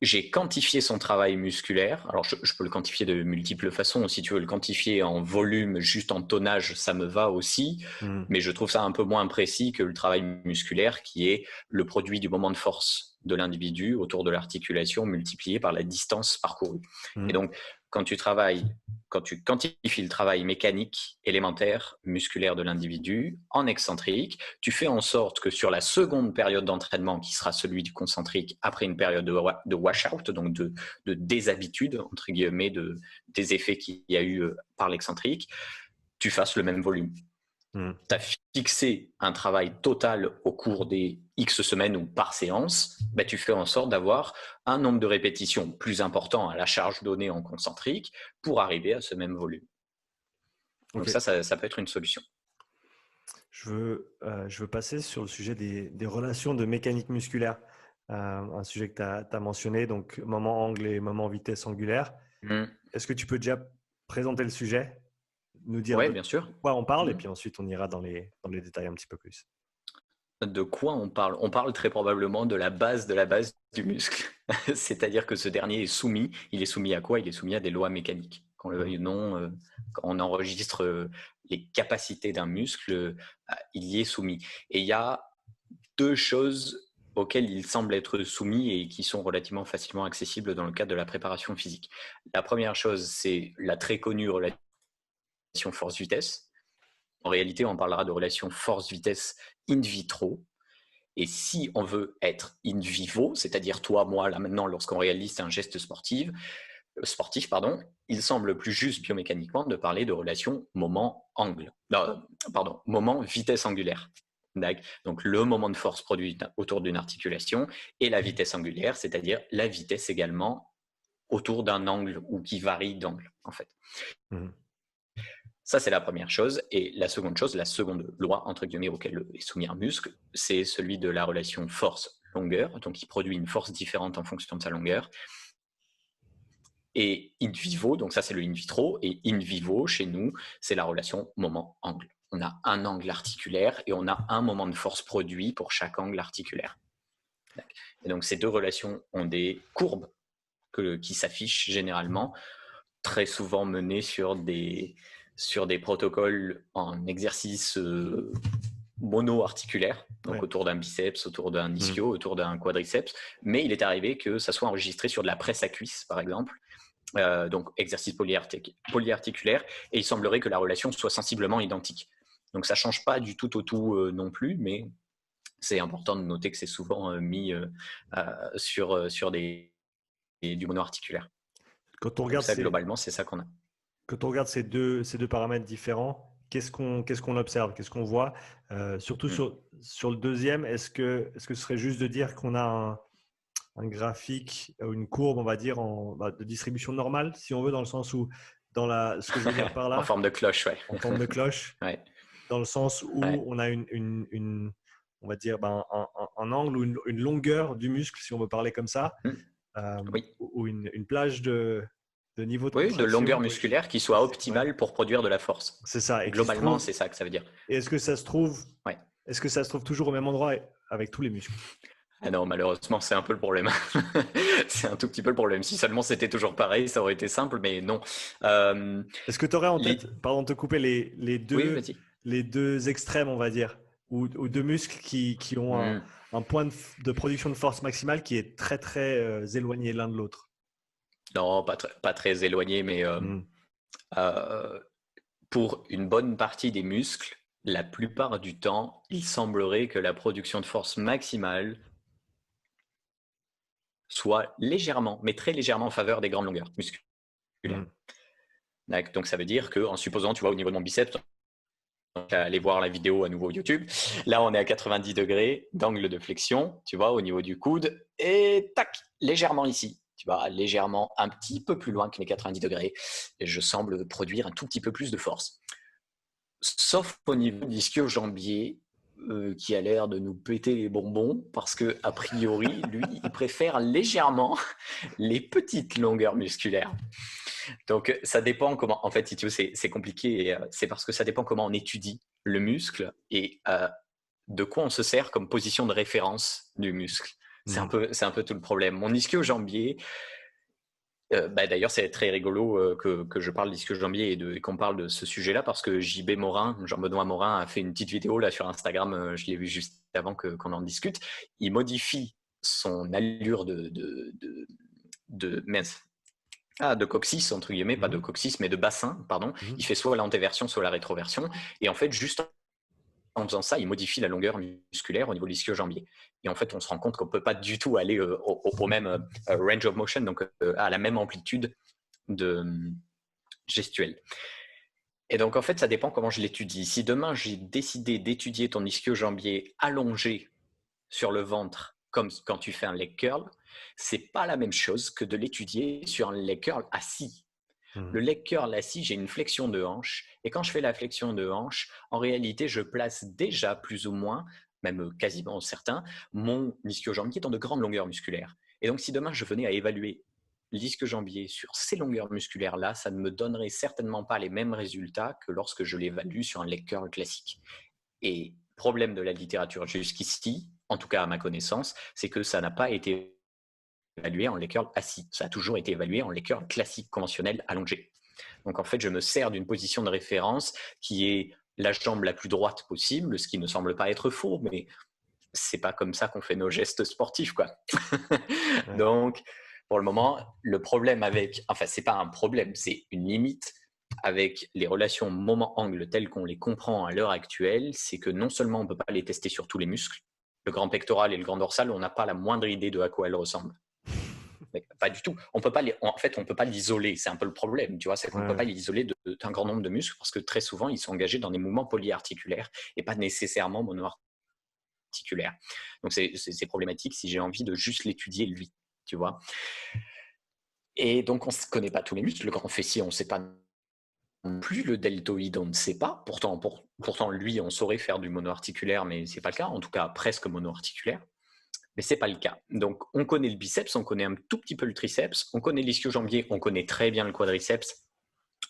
J'ai quantifié son travail musculaire. Alors, je peux le quantifier de multiples façons. Si tu veux le quantifier en volume, juste en tonnage, ça me va aussi. Mhm. Mais je trouve ça un peu moins précis que le travail musculaire, qui est le produit du moment de force de l'individu autour de l'articulation multiplié par la distance parcourue. Et Mhm. donc, quand tu travailles, quand tu quantifies le travail mécanique, élémentaire, musculaire de l'individu en excentrique, tu fais en sorte que sur la seconde période d'entraînement, qui sera celui du concentrique, après une période de washout, donc de déshabitude, entre guillemets, des effets qu'il y a eu par l'excentrique, tu fasses le même volume. Tu as fixé un travail total au cours des X semaines ou par séance, tu fais en sorte d'avoir un nombre de répétitions plus important à la charge donnée en concentrique pour arriver à ce même volume. Donc Okay. ça peut être une solution. Je veux passer sur le sujet des relations de mécanique musculaire, un sujet que tu as mentionné, donc moment angle et moment vitesse angulaire. Est-ce que tu peux déjà présenter le sujet, nous dire Oui, de bien sûr. quoi on parle, et puis ensuite on ira dans les détails un petit peu plus. De quoi on parle? On parle très probablement de la base du muscle. C'est-à-dire que ce dernier est soumis. Il est soumis à quoi? Il est soumis à des lois mécaniques. Qu'on le veuille ou non, quand on enregistre les capacités d'un muscle, il y est soumis. Et il y a deux choses auxquelles il semble être soumis et qui sont relativement facilement accessibles dans le cadre de la préparation physique. La première chose, c'est la très connue relation force-vitesse. En réalité, on parlera de relation force-vitesse in vitro. Et si on veut être in vivo, c'est-à-dire toi, moi, là maintenant, lorsqu'on réalise un geste sportif, il semble plus juste biomécaniquement de parler de relation moment-angle. Moment vitesse angulaire. Donc le moment de force produit autour d'une articulation et la vitesse angulaire, c'est-à-dire la vitesse également autour d'un angle ou qui varie d'angle, en fait. Ça, c'est la première chose. Et la seconde chose, la seconde loi, entre guillemets, auquel est soumis un muscle, c'est celui de la relation force-longueur. Donc, il produit une force différente en fonction de sa longueur. Et in vivo, donc ça, c'est le in vitro. Et in vivo, chez nous, c'est la relation moment-angle. On a un angle articulaire et on a un moment de force produit pour chaque angle articulaire. Et donc, ces deux relations ont des courbes qui s'affichent généralement, très souvent menées sur des protocoles en exercice mono-articulaire, donc autour d'un biceps, autour d'un ischio, autour d'un quadriceps. Mais il est arrivé que ça soit enregistré sur de la presse à cuisse, par exemple, donc exercice polyarticulaire, et il semblerait que la relation soit sensiblement identique. Donc ça ne change pas du tout au tout non plus, mais c'est important de noter que c'est souvent mis sur du mono-articulaire. Quand on regarde globalement, c'est ça qu'on a. Quand on regarde ces deux paramètres différents, qu'est-ce qu'on observe? Qu'est-ce qu'on voit? Surtout sur le deuxième, est-ce que ce serait juste de dire qu'on a un graphique ou une courbe, on va dire, de distribution normale, si on veut, dans le sens où, ce que je veux dire par là, en forme de cloche, ouais. En forme de cloche, ouais. Dans le sens où on a on va dire, un angle ou une longueur du muscle, si on veut parler comme ça, ou une plage de niveau de contraction. De longueur musculaire qui soit optimale pour produire de la force. C'est ça. Et globalement, c'est ça que ça veut dire. Et est-ce que ça se trouve toujours au même endroit avec tous les muscles? Ah non, malheureusement, c'est un peu le problème. C'est un tout petit peu le problème. Si seulement c'était toujours pareil, ça aurait été simple, mais non. Est-ce que tu aurais en tête, pardon de te couper, les deux extrêmes, on va dire, ou deux muscles qui ont un point de production de force maximale qui est très, très éloigné l'un de l'autre? Non, pas très éloigné, mais pour une bonne partie des muscles, la plupart du temps, il semblerait que la production de force maximale soit légèrement, mais très légèrement en faveur des grandes longueurs musculaires. Donc ça veut dire qu'en supposant, tu vois, au niveau de mon biceps, allez voir la vidéo à nouveau YouTube. Là, on est à 90 degrés d'angle de flexion, tu vois, au niveau du coude, et tac, légèrement ici. Tu vois, légèrement un petit peu plus loin que mes 90 degrés, et je semble produire un tout petit peu plus de force. Sauf au niveau du ischio-jambier, qui a l'air de nous péter les bonbons, parce que a priori, lui, il préfère légèrement les petites longueurs musculaires. Donc, ça dépend comment. En fait, si tu veux, c'est compliqué. C'est parce que ça dépend comment on étudie le muscle et de quoi on se sert comme position de référence du muscle. C'est un peu tout le problème. Mon ischio-jambier, d'ailleurs, c'est très rigolo que je parle d'ischio-jambier et qu'on parle de ce sujet-là parce que JB Morin, Jean-Benoît Morin, a fait une petite vidéo là sur Instagram. Je l'ai vu juste avant qu'on en discute. Il modifie son allure de coccyx, entre guillemets, pas de coccyx, mais de bassin, pardon. Il fait soit l'antéversion, soit la rétroversion. Et en fait, juste en faisant ça, il modifie la longueur musculaire au niveau de l'ischio-jambier. Et en fait, on se rend compte qu'on ne peut pas du tout aller au même range of motion, donc à la même amplitude gestuelle. Et donc, en fait, ça dépend comment je l'étudie. Si demain, j'ai décidé d'étudier ton ischio-jambier allongé sur le ventre, comme quand tu fais un leg curl, c'est pas la même chose que de l'étudier sur un leg curl assis. Le leg curl assis, j'ai une flexion de hanche. Et quand je fais la flexion de hanche, en réalité, je place déjà plus ou moins, même quasiment certain, mon ischio-jambier dans de grandes longueurs musculaires. Et donc, si demain, je venais à évaluer l'ischio-jambier sur ces longueurs musculaires-là, ça ne me donnerait certainement pas les mêmes résultats que lorsque je l'évalue sur un leg curl classique. Et problème de la littérature jusqu'ici, en tout cas à ma connaissance, c'est que ça n'a pas été évalué en leg curl assis. Ça a toujours été évalué en leg curl classique, conventionnel, allongé. Donc en fait, je me sers d'une position de référence qui est la jambe la plus droite possible, ce qui ne semble pas être faux, mais c'est pas comme ça qu'on fait nos gestes sportifs, quoi. Ouais. Donc, pour le moment, le problème avec, enfin, c'est pas un problème, c'est une limite avec les relations moment-angle telles qu'on les comprend à l'heure actuelle, c'est que non seulement on ne peut pas les tester sur tous les muscles, le grand pectoral et le grand dorsal, on n'a pas la moindre idée de à quoi elles ressemblent. Pas du tout. On peut pas en fait, on peut pas l'isoler. C'est un peu le problème, tu vois, c'est qu'on ne peut Ouais. pas l'isoler d'un grand nombre de muscles parce que très souvent, ils sont engagés dans des mouvements polyarticulaires et pas nécessairement monoarticulaires. Donc, c'est problématique si j'ai envie de juste l'étudier, lui, tu vois. Et donc, on ne connaît pas tous les muscles. Le grand fessier, on ne sait pas non plus. Le deltoïde, on ne sait pas. Pourtant, lui, on saurait faire du monoarticulaire, mais ce n'est pas le cas. En tout cas, presque monoarticulaire. Mais ce n'est pas le cas. Donc, on connaît le biceps, on connaît un tout petit peu le triceps, on connaît l'ischio-jambier, on connaît très bien le quadriceps,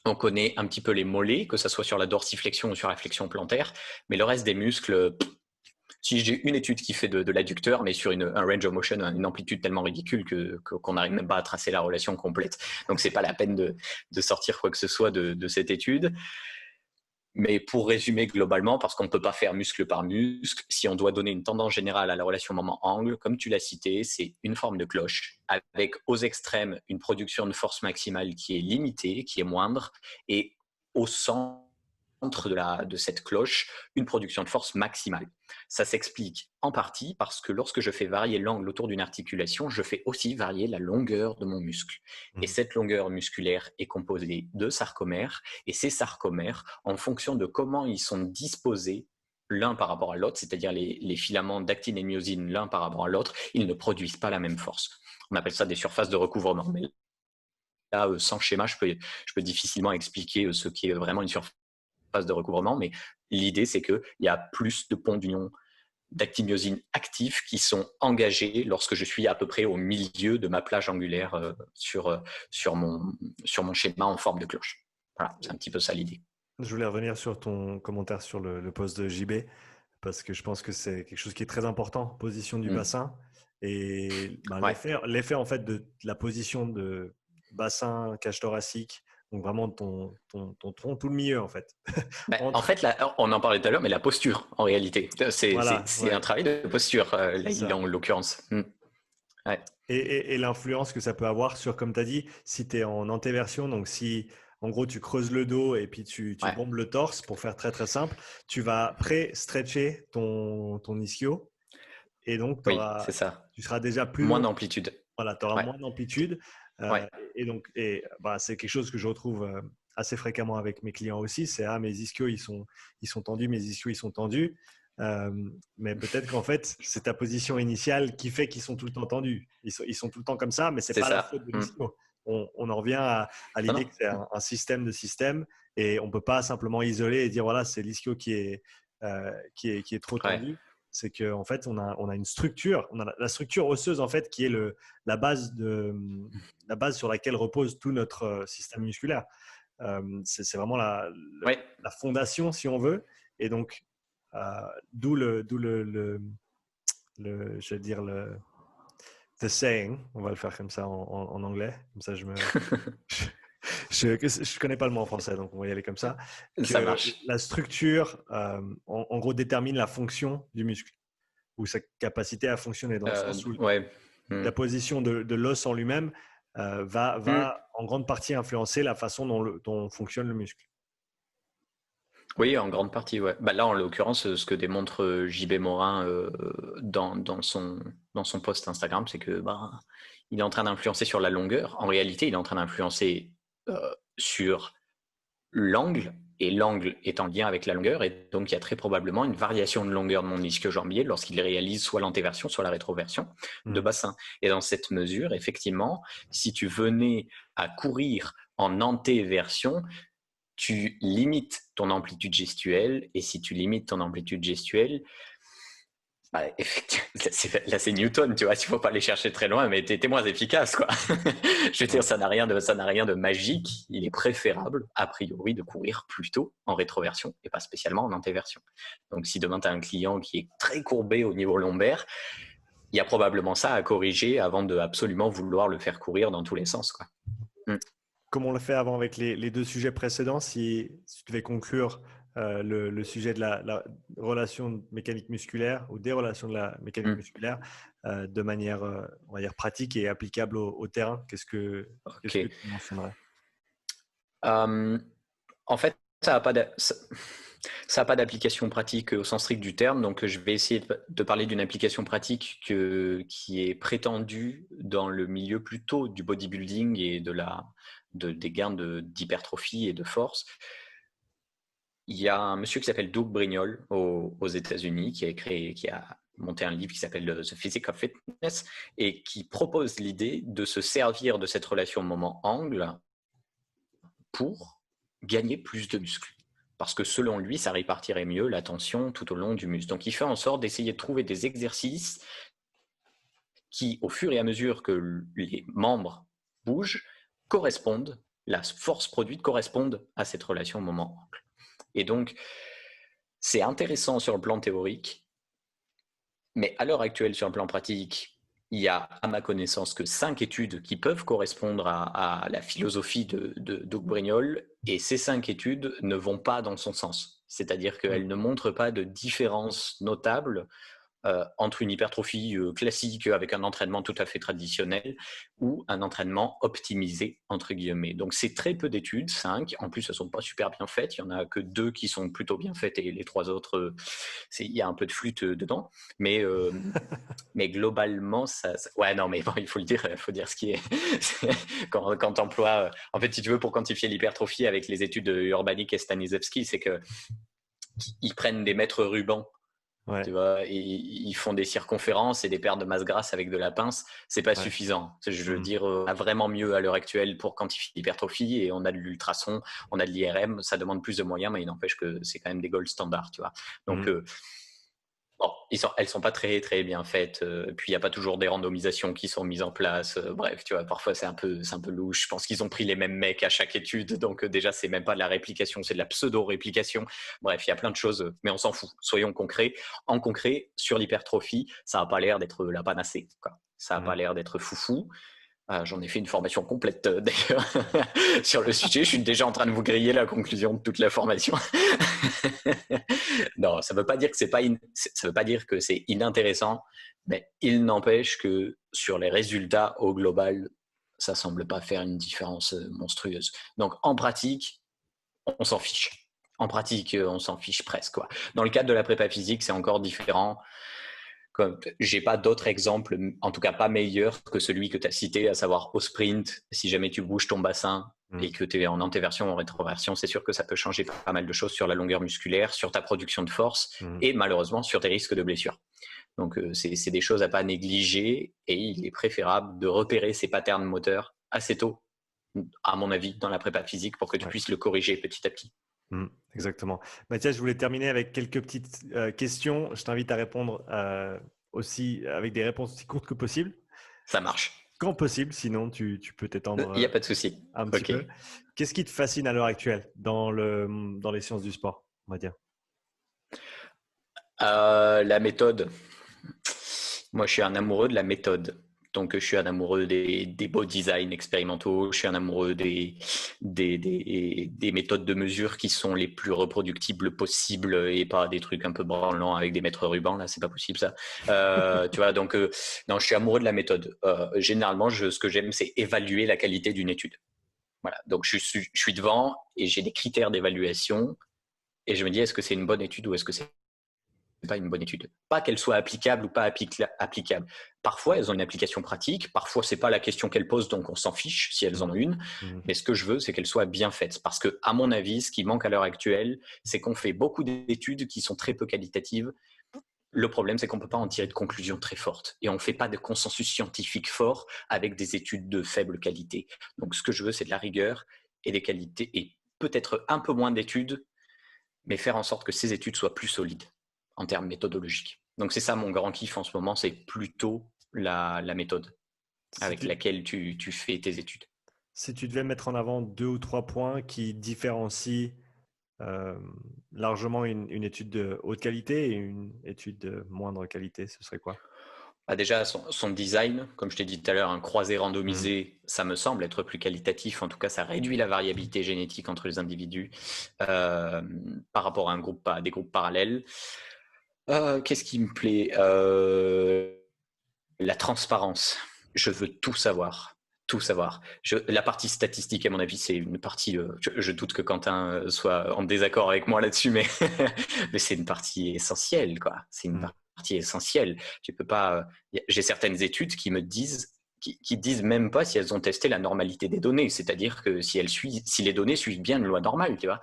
on connaît un petit peu les mollets, que ce soit sur la dorsiflexion ou sur la flexion plantaire, mais le reste des muscles, si j'ai une étude qui fait de l'adducteur, mais sur un range of motion, une amplitude tellement ridicule qu'on n'arrive même pas à tracer la relation complète. Donc, ce n'est pas la peine de sortir quoi que ce soit de cette étude. Mais pour résumer globalement, parce qu'on ne peut pas faire muscle par muscle, si on doit donner une tendance générale à la relation moment-angle, comme tu l'as cité, c'est une forme de cloche, avec aux extrêmes une production de force maximale qui est limitée, qui est moindre, et au centre de cette cloche, une production de force maximale. Ça s'explique en partie parce que lorsque je fais varier l'angle autour d'une articulation, je fais aussi varier la longueur de mon muscle. Et cette longueur musculaire est composée de sarcomères, et ces sarcomères, en fonction de comment ils sont disposés l'un par rapport à l'autre, c'est-à-dire les filaments d'actine et myosine l'un par rapport à l'autre, ils ne produisent pas la même force. On appelle ça des surfaces de recouvrement. Mais là, sans schéma, je peux difficilement expliquer ce qui est vraiment une surface de recouvrement, mais l'idée, c'est qu'il y a plus de ponts d'union d'actinomyosine actifs qui sont engagés lorsque je suis à peu près au milieu de ma plage angulaire sur mon schéma en forme de cloche. Voilà, c'est un petit peu ça l'idée. Je voulais revenir sur ton commentaire sur le poste de JB, parce que je pense que c'est quelque chose qui est très important, position du bassin. Et ben, Ouais. l'effet en fait de la position de bassin, cage thoracique, donc vraiment ton tronc, tout le milieu en fait. En fait, là, on en parlait tout à l'heure, mais la posture, en réalité, Voilà, c'est un ouais, travail de posture, c'est en ça. l'occurrence. Ouais. Et l'influence que ça peut avoir sur, comme tu as dit, si tu es en antéversion, donc si en gros tu creuses le dos et puis tu Ouais. bombes le torse, pour faire très très simple, tu vas pré-stretcher ton ischio et donc Oui, c'est ça. tu seras déjà plus Moins long, d'amplitude. voilà, tu auras Ouais. moins d'amplitude. Ouais. Bah, c'est quelque chose que je retrouve assez fréquemment avec mes clients aussi, c'est mes ischios ils sont tendus, mes ischios ils sont tendus. Euh, mais peut-être qu'en fait, c'est ta position initiale qui fait qu'ils sont tout le temps tendus. Ils sont tout le temps comme ça, mais c'est C'est pas la ça. faute de l'ischio. On en revient à Non, l'idée non. que c'est un système de système et on peut pas simplement isoler et dire voilà, c'est l'ischio qui est trop Ouais. tendu. C'est qu'en fait, on a une structure, on a la structure osseuse en fait qui est la base sur laquelle repose tout notre système musculaire. C'est vraiment Ouais. la fondation, si on veut. Et donc, d'où je vais dire the saying, on va le faire comme ça en anglais, comme ça je connais pas le mot en français, donc on va y aller comme ça, Ça que marche. la structure, en gros, détermine la fonction du muscle ou sa capacité à fonctionner dans le sens où Ouais. la position de l'os en lui-même va en grande partie influencer la façon dont fonctionne le muscle. Oui, en grande partie, ouais. Bah là, en l'occurrence, ce que démontre JB Morin dans son post Instagram, c'est que il est en train d'influencer sur la longueur. En réalité, il est en train d'influencer sur l'angle et l'angle est en lien avec la longueur, et donc il y a très probablement une variation de longueur de mon ischio-jambier lorsqu'il réalise soit l'antéversion, soit la rétroversion de bassin. Et dans cette mesure, effectivement, si tu venais à courir en antéversion, tu limites ton amplitude gestuelle, et si tu limites ton amplitude gestuelle, effectivement, là c'est Newton, tu vois, il ne faut pas aller chercher très loin, mais t'es moins efficace, quoi. Je veux dire, ça n'a rien de magique. Il est préférable, a priori, de courir plutôt en rétroversion et pas spécialement en antéversion. Donc, si demain tu as un client qui est très courbé au niveau lombaire, il y a probablement ça à corriger avant de absolument vouloir le faire courir dans tous les sens, quoi. Comme on l'a fait avant avec les deux sujets précédents, si tu devais conclure le sujet de la relation mécanique musculaire ou des relations de la mécanique musculaire de manière, on va dire, pratique et applicable au terrain, qu'est-ce que tu mentionnerais? En fait, ça n'a pas d'application pratique au sens strict du terme, donc je vais essayer de parler d'une application pratique qui est prétendue dans le milieu plutôt du bodybuilding et des gains d'hypertrophie et de force. Il y a un monsieur qui s'appelle Doug Brignol aux États-Unis qui a monté un livre qui s'appelle The Physics of Fitness et qui propose l'idée de se servir de cette relation moment-angle pour gagner plus de muscles. Parce que selon lui, ça répartirait mieux la tension tout au long du muscle. Donc il fait en sorte d'essayer de trouver des exercices qui, au fur et à mesure que les membres bougent, correspondent, la force produite corresponde à cette relation moment-angle. Et donc, c'est intéressant sur le plan théorique, mais à l'heure actuelle, sur le plan pratique, il y a, à ma connaissance, que 5 études qui peuvent correspondre à la philosophie de Doug Brignol, et ces 5 études ne vont pas dans son sens. C'est-à-dire qu'elles ne montrent pas de différence notable entre une hypertrophie classique avec un entraînement tout à fait traditionnel ou un entraînement optimisé, entre guillemets. Donc, c'est très peu d'études, 5. En plus, elles ne sont pas super bien faites. Il n'y en a que 2 qui sont plutôt bien faites et les 3 autres, il y a un peu de flûte dedans. Mais globalement, ouais, non, mais bon, il faut dire ce qui est. Quand tu emploies. En fait, si tu veux, pour quantifier l'hypertrophie avec les études de Urbanik et Stanislavski, c'est qu'ils prennent des mètres rubans. Ouais. Tu vois, ils font des circonférences et des pertes de masse grasse avec de la pince, c'est pas suffisant. Je veux dire, on a vraiment mieux à l'heure actuelle pour quantifier l'hypertrophie et on a de l'ultrason, on a de l'IRM, ça demande plus de moyens, mais il n'empêche que c'est quand même des gold standards, tu vois. Donc, bon, elles sont pas très très bien faites. Puis il y a pas toujours des randomisations qui sont mises en place. Bref, tu vois, parfois c'est un peu louche. Je pense qu'ils ont pris les mêmes mecs à chaque étude, donc déjà c'est même pas de la réplication, c'est de la pseudo-réplication. Bref, il y a plein de choses, mais on s'en fout. Soyons concrets. En concret, sur l'hypertrophie, ça a pas l'air d'être la panacée, quoi. Ça a pas l'air d'être foufou. J'en ai fait une formation complète d'ailleurs sur le sujet. Je suis déjà en train de vous griller la conclusion de toute la formation. Non, ça ne veut pas dire que ça veut pas dire que c'est inintéressant, mais il n'empêche que sur les résultats au global, ça semble pas faire une différence monstrueuse. Donc en pratique, on s'en fiche. En pratique, on s'en fiche presque, quoi. Dans le cadre de la prépa physique, c'est encore différent. J'ai pas d'autres exemples, en tout cas pas meilleurs que celui que tu as cité, à savoir au sprint, si jamais tu bouges ton bassin et que tu es en antéversion ou en rétroversion, c'est sûr que ça peut changer pas mal de choses sur la longueur musculaire, sur ta production de force et malheureusement sur tes risques de blessure. Donc c'est des choses à pas négliger et il est préférable de repérer ces patterns moteurs assez tôt, à mon avis, dans la prépa physique pour que tu puisses le corriger petit à petit. Exactement. Mathias, je voulais terminer avec quelques petites questions. Je t'invite à répondre aussi avec des réponses aussi courtes que possible. Ça marche. Quand possible, sinon tu peux t'étendre Il n'y a pas de souci. Un petit peu. Qu'est-ce qui te fascine à l'heure actuelle dans les sciences du sport, on va dire? La méthode. Moi, je suis un amoureux de la méthode. Donc, je suis un amoureux des beaux designs expérimentaux. Je suis un amoureux des méthodes de mesure qui sont les plus reproductibles possibles et pas des trucs un peu branlants avec des mètres rubans. Là, c'est pas possible, ça. Tu vois, donc, non, je suis amoureux de la méthode. Généralement, ce que j'aime, c'est évaluer la qualité d'une étude. Voilà. Donc, je suis devant et j'ai des critères d'évaluation et je me dis, est-ce que c'est une bonne étude ou est-ce que c'est pas une bonne étude. Pas qu'elle soit applicable ou pas applicable. Parfois, elles ont une application pratique. Parfois, c'est pas la question qu'elles posent, donc on s'en fiche si elles en ont une. Mais ce que je veux, c'est qu'elles soient bien faites. Parce que, à mon avis, ce qui manque à l'heure actuelle, c'est qu'on fait beaucoup d'études qui sont très peu qualitatives. Le problème, c'est qu'on ne peut pas en tirer de conclusions très fortes. Et on ne fait pas de consensus scientifique fort avec des études de faible qualité. Donc, ce que je veux, c'est de la rigueur et des qualités, et peut-être un peu moins d'études, mais faire en sorte que ces études soient plus solides en termes méthodologiques. Donc, c'est ça mon grand kiff en ce moment, c'est plutôt la méthode avec laquelle tu fais tes études. Si tu devais mettre en avant 2 ou 3 points qui différencient largement une étude de haute qualité et une étude de moindre qualité, ce serait quoi? Déjà, son design, comme je t'ai dit tout à l'heure, un croisé randomisé, ça me semble être plus qualitatif. En tout cas, ça réduit la variabilité génétique entre les individus par rapport à des groupes parallèles. Qu'est-ce qui me plaît? La transparence. Je veux tout savoir. Tout savoir. La partie statistique, à mon avis, c'est une partie. Je doute que Quentin soit en désaccord avec moi là-dessus, mais, mais c'est une partie essentielle, quoi. C'est une partie essentielle. Tu peux pas. J'ai certaines études qui me disent, qui disent même pas si elles ont testé la normalité des données, c'est-à-dire que si les données suivent bien une loi normale, tu vois.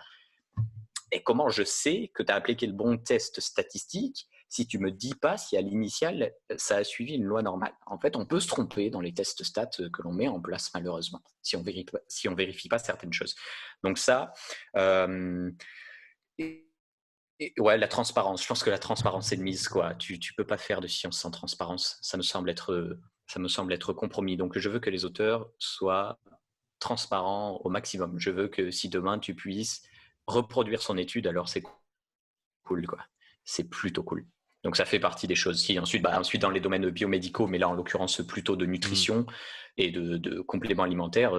Et comment je sais que tu as appliqué le bon test statistique si tu me dis pas si à l'initial, ça a suivi une loi normale? En fait, on peut se tromper dans les tests stats que l'on met en place, malheureusement, si on vérifie pas certaines choses. Donc ça, ouais, la transparence. Je pense que la transparence est de mise, quoi. Tu peux pas faire de science sans transparence. Ça me semble être compromis. Donc, je veux que les auteurs soient transparents au maximum. Je veux que si demain tu puisses reproduire son étude, alors c'est cool, quoi. C'est plutôt cool. Donc ça fait partie des choses. Ensuite dans les domaines biomédicaux, mais là en l'occurrence plutôt de nutrition et de compléments alimentaires,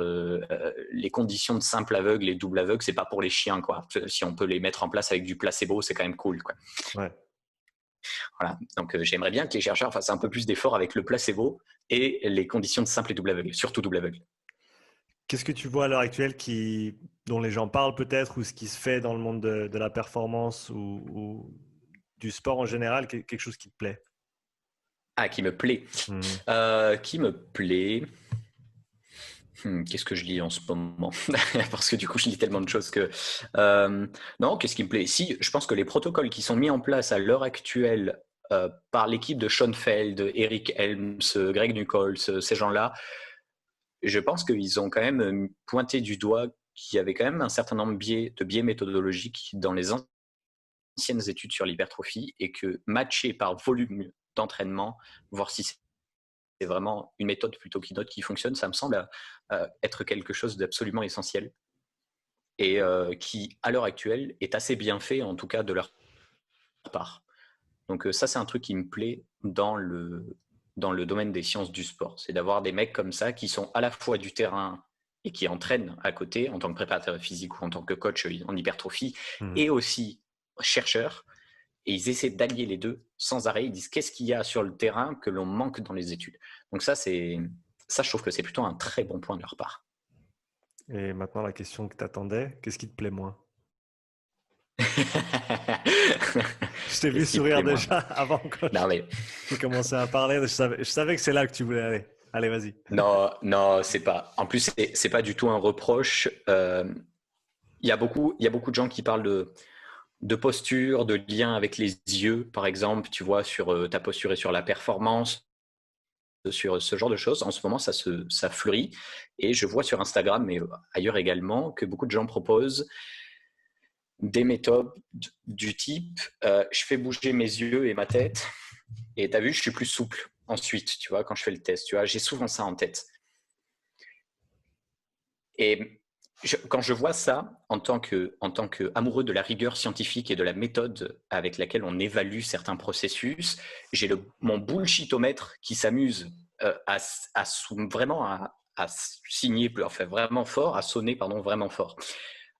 les conditions de simple aveugle et double aveugle, c'est pas pour les chiens, quoi. Si on peut les mettre en place avec du placebo, c'est quand même cool, quoi. Ouais. Voilà. Donc j'aimerais bien que les chercheurs fassent un peu plus d'efforts avec le placebo et les conditions de simple et double aveugle, surtout double aveugle. Qu'est-ce que tu vois à l'heure actuelle dont les gens parlent peut-être, ou ce qui se fait dans le monde de la performance ou du sport en général, quelque chose qui te plaît? Qui me plaît. Qui me plaît. Qu'est-ce que je lis en ce moment? Parce que du coup, je lis tellement de choses que… non, qu'est-ce qui me plaît? Si, je pense que les protocoles qui sont mis en place à l'heure actuelle par l'équipe de Schoenfeld, Eric Helms, Greg Nuckols, ces gens-là, je pense qu'ils ont quand même pointé du doigt qu'il y avait quand même un certain nombre de biais méthodologiques dans les anciennes études sur l'hypertrophie, et que matcher par volume d'entraînement, voir si c'est vraiment une méthode plutôt qu'une autre qui fonctionne, ça me semble être quelque chose d'absolument essentiel et qui, à l'heure actuelle, est assez bien fait, en tout cas de leur part. Donc ça, c'est un truc qui me plaît dans le domaine des sciences du sport. C'est d'avoir des mecs comme ça qui sont à la fois du terrain et qui entraînent à côté en tant que préparateur physique ou en tant que coach en hypertrophie, et aussi chercheurs. Et ils essaient d'allier les deux sans arrêt. Ils disent qu'est-ce qu'il y a sur le terrain que l'on manque dans les études. Donc ça, je trouve que c'est plutôt un très bon point de leur part. Et maintenant, la question que tu attendais, qu'est-ce qui te plaît moins? Je t'ai vu sourire déjà avant que j'ai commencé à parler. Je savais que c'est là que tu voulais aller. Allez, vas-y. Non, c'est pas. En plus, c'est pas du tout un reproche. Il y a beaucoup de gens qui parlent de posture, de lien avec les yeux, par exemple, tu vois, sur ta posture et sur la performance, sur ce genre de choses. En ce moment, ça fleurit. Et je vois sur Instagram, mais ailleurs également, que beaucoup de gens proposent des méthodes du type je fais bouger mes yeux et ma tête, et tu as vu, je suis plus souple ensuite, tu vois, quand je fais le test. Tu vois, j'ai souvent ça en tête. Et quand je vois ça, en tant qu'amoureux de la rigueur scientifique et de la méthode avec laquelle on évalue certains processus, j'ai mon bullshitomètre qui s'amuse vraiment à signer, enfin vraiment fort, à sonner, pardon, vraiment fort.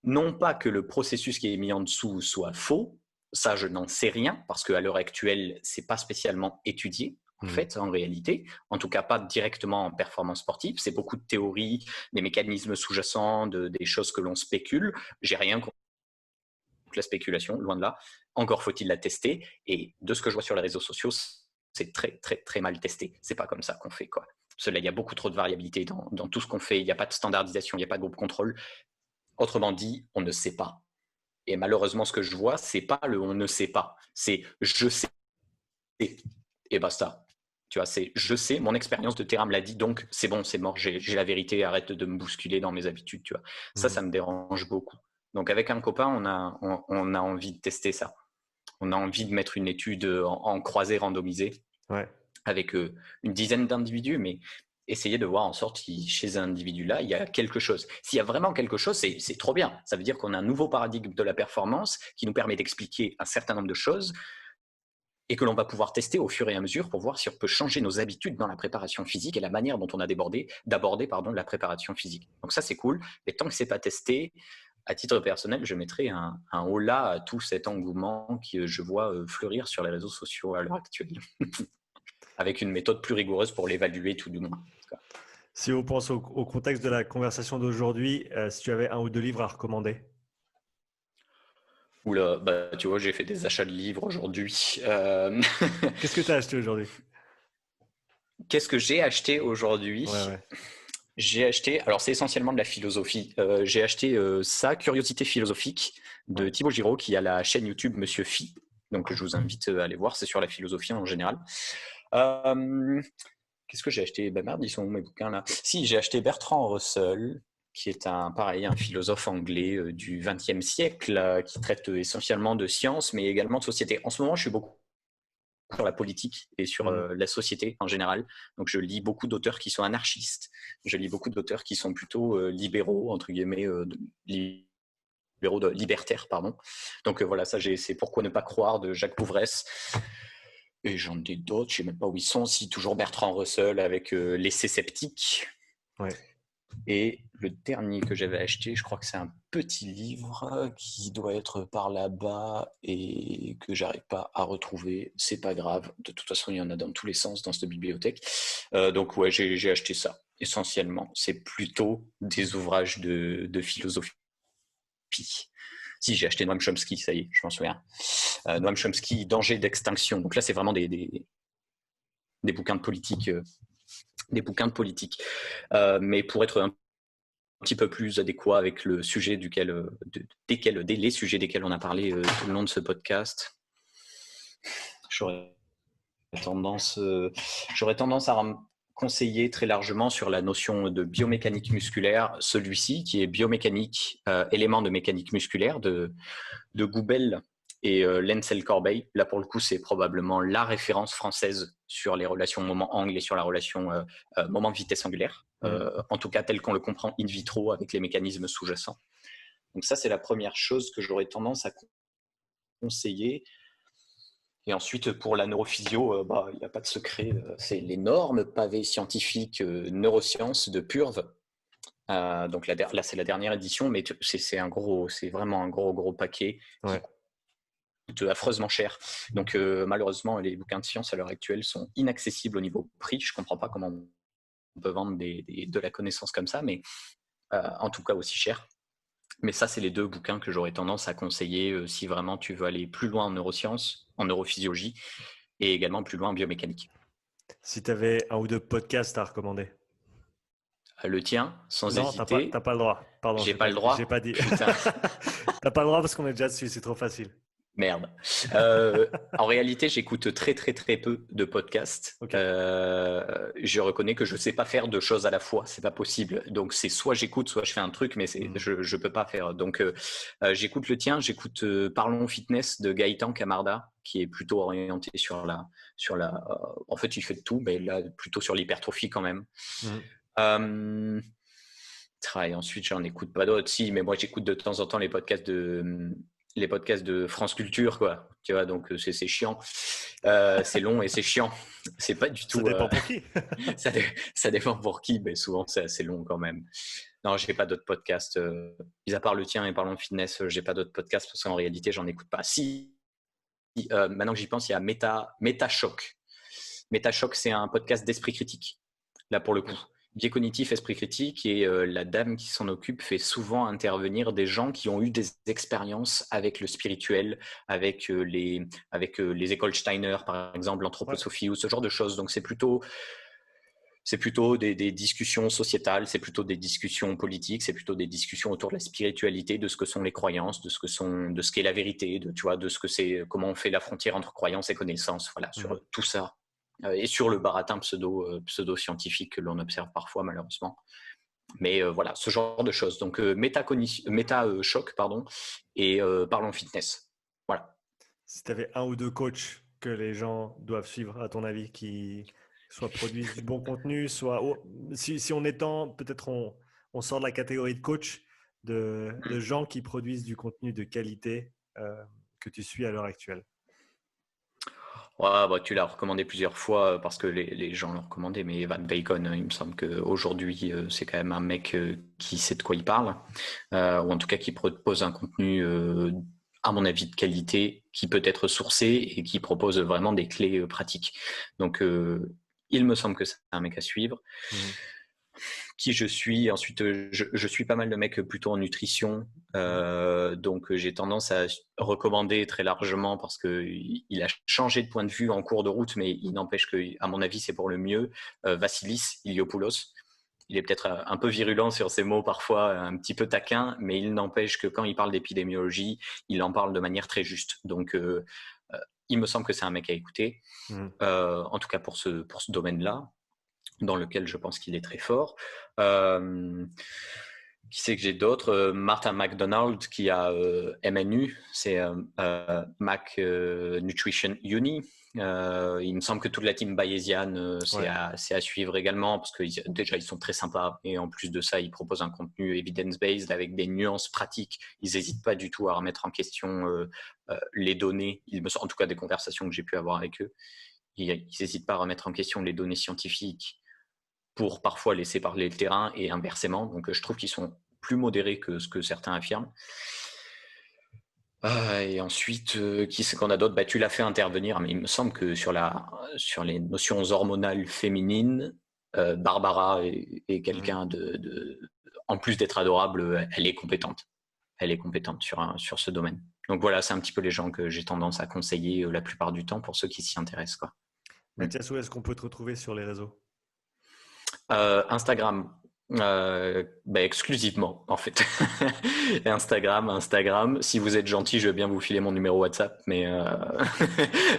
Non pas que le processus qui est mis en dessous soit faux, ça je n'en sais rien, parce qu'à l'heure actuelle, c'est pas spécialement étudié. En fait, en réalité, en tout cas pas directement en performance sportive, c'est beaucoup de théories, des mécanismes sous-jacents, des choses que l'on spécule. J'ai rien toute la spéculation, loin de là. Encore faut-il la tester. Et de ce que je vois sur les réseaux sociaux, c'est très, très, très mal testé. C'est pas comme ça qu'on fait, quoi. Parce que là, il y a beaucoup trop de variabilité dans tout ce qu'on fait. Il n'y a pas de standardisation, il n'y a pas de groupe contrôle. Autrement dit, on ne sait pas. Et malheureusement, ce que je vois, c'est pas le on ne sait pas. C'est je sais et basta. Tu vois, c'est je sais, mon expérience de terrain me l'a dit, donc c'est bon, c'est mort, j'ai la vérité, arrête de me bousculer dans mes habitudes, tu vois. Ça me dérange beaucoup. Donc avec un copain, on a envie de tester ça. On a envie de mettre une étude en croisée randomisée avec une dizaine d'individus, mais essayer de voir en sorte si chez ces individus-là, il y a quelque chose. S'il y a vraiment quelque chose, c'est trop bien. Ça veut dire qu'on a un nouveau paradigme de la performance qui nous permet d'expliquer un certain nombre de choses et que l'on va pouvoir tester au fur et à mesure pour voir si on peut changer nos habitudes dans la préparation physique et la manière dont on a d'aborder la préparation physique. Donc ça, c'est cool. Mais tant que ce n'est pas testé, à titre personnel, je mettrai un holà à tout cet engouement que je vois fleurir sur les réseaux sociaux à l'heure actuelle. Avec une méthode plus rigoureuse pour l'évaluer tout du moins. Si on pense au contexte de la conversation d'aujourd'hui, si tu avais 1 ou 2 livres à recommander. Oula, tu vois, j'ai fait des achats de livres aujourd'hui. Qu'est-ce que tu as acheté aujourd'hui? Qu'est-ce que j'ai acheté aujourd'hui? J'ai acheté, alors c'est essentiellement de la philosophie. J'ai acheté ça, Curiosité philosophique, de Thibaut Giraud, qui a la chaîne YouTube Monsieur Phi. Donc je vous invite à aller voir, c'est sur la philosophie en général. Qu'est-ce que j'ai acheté? Merde, ils sont où mes bouquins là? Si, j'ai acheté Bertrand Russell, qui est un philosophe anglais du XXe siècle, qui traite essentiellement de science, mais également de société. En ce moment, je suis beaucoup sur la politique et sur la société en général. Donc, je lis beaucoup d'auteurs qui sont anarchistes. Je lis beaucoup d'auteurs qui sont plutôt libéraux, entre guillemets, libertaires, pardon. Donc, voilà, ça, c'est Pourquoi ne pas croire de Jacques Pauvresse. Et j'en ai d'autres, je ne sais même pas où ils sont. Si, toujours Bertrand Russell avec L'essai sceptique. Et le dernier que j'avais acheté, je crois que c'est un petit livre qui doit être par là-bas et que j'arrive pas à retrouver. C'est pas grave. De toute façon, il y en a dans tous les sens dans cette bibliothèque. Donc ouais, j'ai acheté ça. Essentiellement, c'est plutôt des ouvrages de philosophie. Si, j'ai acheté Noam Chomsky, ça y est, je m'en souviens. Noam Chomsky, Danger d'extinction. Donc là, c'est vraiment des bouquins de politique. Mais pour être un petit peu plus adéquat avec le sujet les sujets desquels on a parlé tout le long de ce podcast, j'aurais tendance à conseiller très largement sur la notion de biomécanique musculaire, celui-ci qui est biomécanique, élément de mécanique musculaire de Goubel et Lensel Corbeil. Là, pour le coup, c'est probablement la référence française sur les relations moment-angle et sur la relation moment-vitesse angulaire, en tout cas tel qu'on le comprend in vitro avec les mécanismes sous-jacents. Donc ça, c'est la première chose que j'aurais tendance à conseiller. Et ensuite, pour la neurophysio, il n'y a pas de secret. C'est l'énorme pavé scientifique neurosciences de Purve. Donc là, c'est la dernière édition, mais c'est vraiment un gros paquet qui coûte affreusement cher. Donc malheureusement, les bouquins de science à l'heure actuelle sont inaccessibles au niveau prix. Je ne comprends pas comment on peut vendre de la connaissance comme ça, mais en tout cas aussi cher. Mais ça, c'est les 2 bouquins que j'aurais tendance à conseiller si vraiment tu veux aller plus loin en neurosciences, en neurophysiologie, et également plus loin en biomécanique. Si tu avais 1 ou 2 podcasts à recommander. Le tien, sans non, hésiter. T'as pas le droit. Pardon, j'ai pas le droit. J'ai pas dit. T'as pas le droit parce qu'on est déjà dessus, c'est trop facile. Merde. En réalité, j'écoute très peu de podcasts. Je reconnais que je ne sais pas faire 2 choses à la fois. C'est pas possible. Donc, c'est soit j'écoute, soit je fais un truc, mais je peux pas faire. Donc, j'écoute le tien. J'écoute Parlons Fitness de Gaëtan Camarda, qui est plutôt orienté sur la. En fait, il fait de tout, mais là, plutôt sur l'hypertrophie quand même. Et ensuite, j'en écoute pas d'autres. Si, mais moi, j'écoute de temps en temps les podcasts de France Culture, quoi. Tu vois, donc c'est chiant. C'est long et c'est chiant. C'est pas du tout. Ça dépend pour qui. ça dépend pour qui, mais souvent c'est assez long quand même. Non, j'ai pas d'autres podcasts. Mis à part le tien et Parlons Fitness, j'ai pas d'autres podcasts parce qu'en réalité, j'en écoute pas. Maintenant que j'y pense, il y a Métachoc. Métachoc, c'est un podcast d'esprit critique. Là, pour le coup. biais cognitif, esprit critique, et la dame qui s'en occupe fait souvent intervenir des gens qui ont eu des expériences avec le spirituel, avec les écoles Steiner, par exemple, l'anthroposophie ou ce genre de choses. Donc c'est plutôt des discussions sociétales, c'est plutôt des discussions politiques, c'est plutôt des discussions autour de la spiritualité, de ce que sont les croyances, de ce qu'est la vérité, de ce que c'est, comment on fait la frontière entre croyances et connaissances, voilà, sur tout ça. Et sur le baratin pseudo-scientifique que l'on observe parfois, malheureusement. Mais voilà, ce genre de choses. Donc, méta-choc, et parlons fitness. Voilà. Si tu avais un ou deux coachs que les gens doivent suivre, à ton avis, qui soit produisent du bon contenu, soit si on étend, peut-être on sort de la catégorie de coach, de gens qui produisent du contenu de qualité que tu suis à l'heure actuelle. Ouais, bah, tu l'as recommandé plusieurs fois parce que les gens l'ont recommandé, mais Evan Bacon, il me semble qu'aujourd'hui, c'est quand même un mec qui sait de quoi il parle, ou en tout cas qui propose un contenu, à mon avis, de qualité, qui peut être sourcé et qui propose vraiment des clés pratiques. Donc, il me semble que c'est un mec à suivre. Qui je suis. Ensuite, je suis pas mal de mecs plutôt en nutrition. Donc, j'ai tendance à recommander très largement parce qu'il a changé de point de vue en cours de route, mais il n'empêche que, à mon avis, c'est pour le mieux. Vassilis Iliopoulos. Il est peut-être un peu virulent sur ses mots, parfois un petit peu taquin, mais il n'empêche que quand il parle d'épidémiologie, il en parle de manière très juste. Donc, il me semble que c'est un mec à écouter, en tout cas pour ce domaine-là, dans lequel je pense qu'il est très fort. Qui c'est que j'ai d'autres? Martin McDonald qui a MNU, c'est Mac Nutrition Uni. Il me semble que toute la team bayésienne, c'est à suivre également parce que déjà ils sont très sympas et en plus de ça ils proposent un contenu evidence-based avec des nuances pratiques. Ils n'hésitent pas du tout à remettre en question les données, en tout cas des conversations que j'ai pu avoir avec eux. Ils n'hésitent pas à remettre en question les données scientifiques pour parfois laisser parler le terrain et inversement. Donc, je trouve qu'ils sont plus modérés que ce que certains affirment. Et ensuite, qui c'est qu'on a d'autres? Tu l'as fait intervenir, mais il me semble que sur les notions hormonales féminines, Barbara est quelqu'un en plus d'être adorable, elle est compétente. Elle est compétente sur ce domaine. Donc voilà, c'est un petit peu les gens que j'ai tendance à conseiller la plupart du temps pour ceux qui s'y intéressent, quoi. Mathias, où est-ce qu'on peut te retrouver sur les réseaux? Instagram, exclusivement en fait. Instagram. Si vous êtes gentil, je vais bien vous filer mon numéro WhatsApp, mais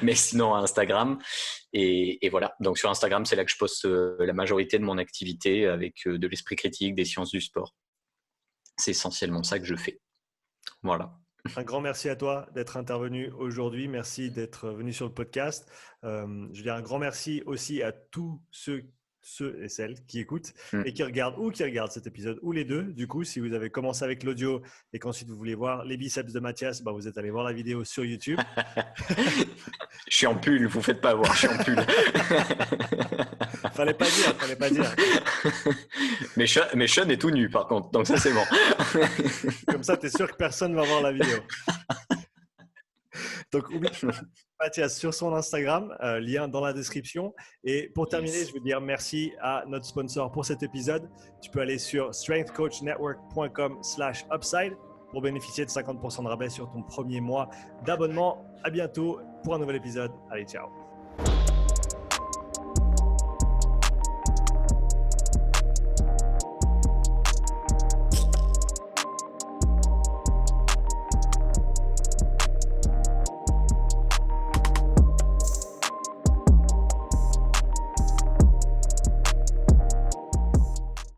mais sinon Instagram. Et voilà. Donc sur Instagram, c'est là que je poste la majorité de mon activité avec de l'esprit critique, des sciences du sport. C'est essentiellement ça que je fais. Voilà. Un grand merci à toi d'être intervenu aujourd'hui. Merci d'être venu sur le podcast. Je veux dire un grand merci aussi à tous ceux et celles qui écoutent et qui regardent cet épisode, ou les deux. Du coup, si vous avez commencé avec l'audio et qu'ensuite vous voulez voir les biceps de Mathias, vous êtes allé voir la vidéo sur YouTube. Je suis en pull, vous faites pas avoir, je suis en pull. Fallait pas dire. Mais Sean est tout nu par contre, donc ça c'est bon. Comme ça, tu es sûr que personne va voir la vidéo. Donc, oublie Mathias sur son Instagram, lien dans la description. Et pour terminer, je veux dire merci à notre sponsor pour cet épisode. Tu peux aller sur strengthcoachnetwork.com/upside pour bénéficier de 50% de rabais sur ton premier mois d'abonnement. À bientôt pour un nouvel épisode. Allez, ciao.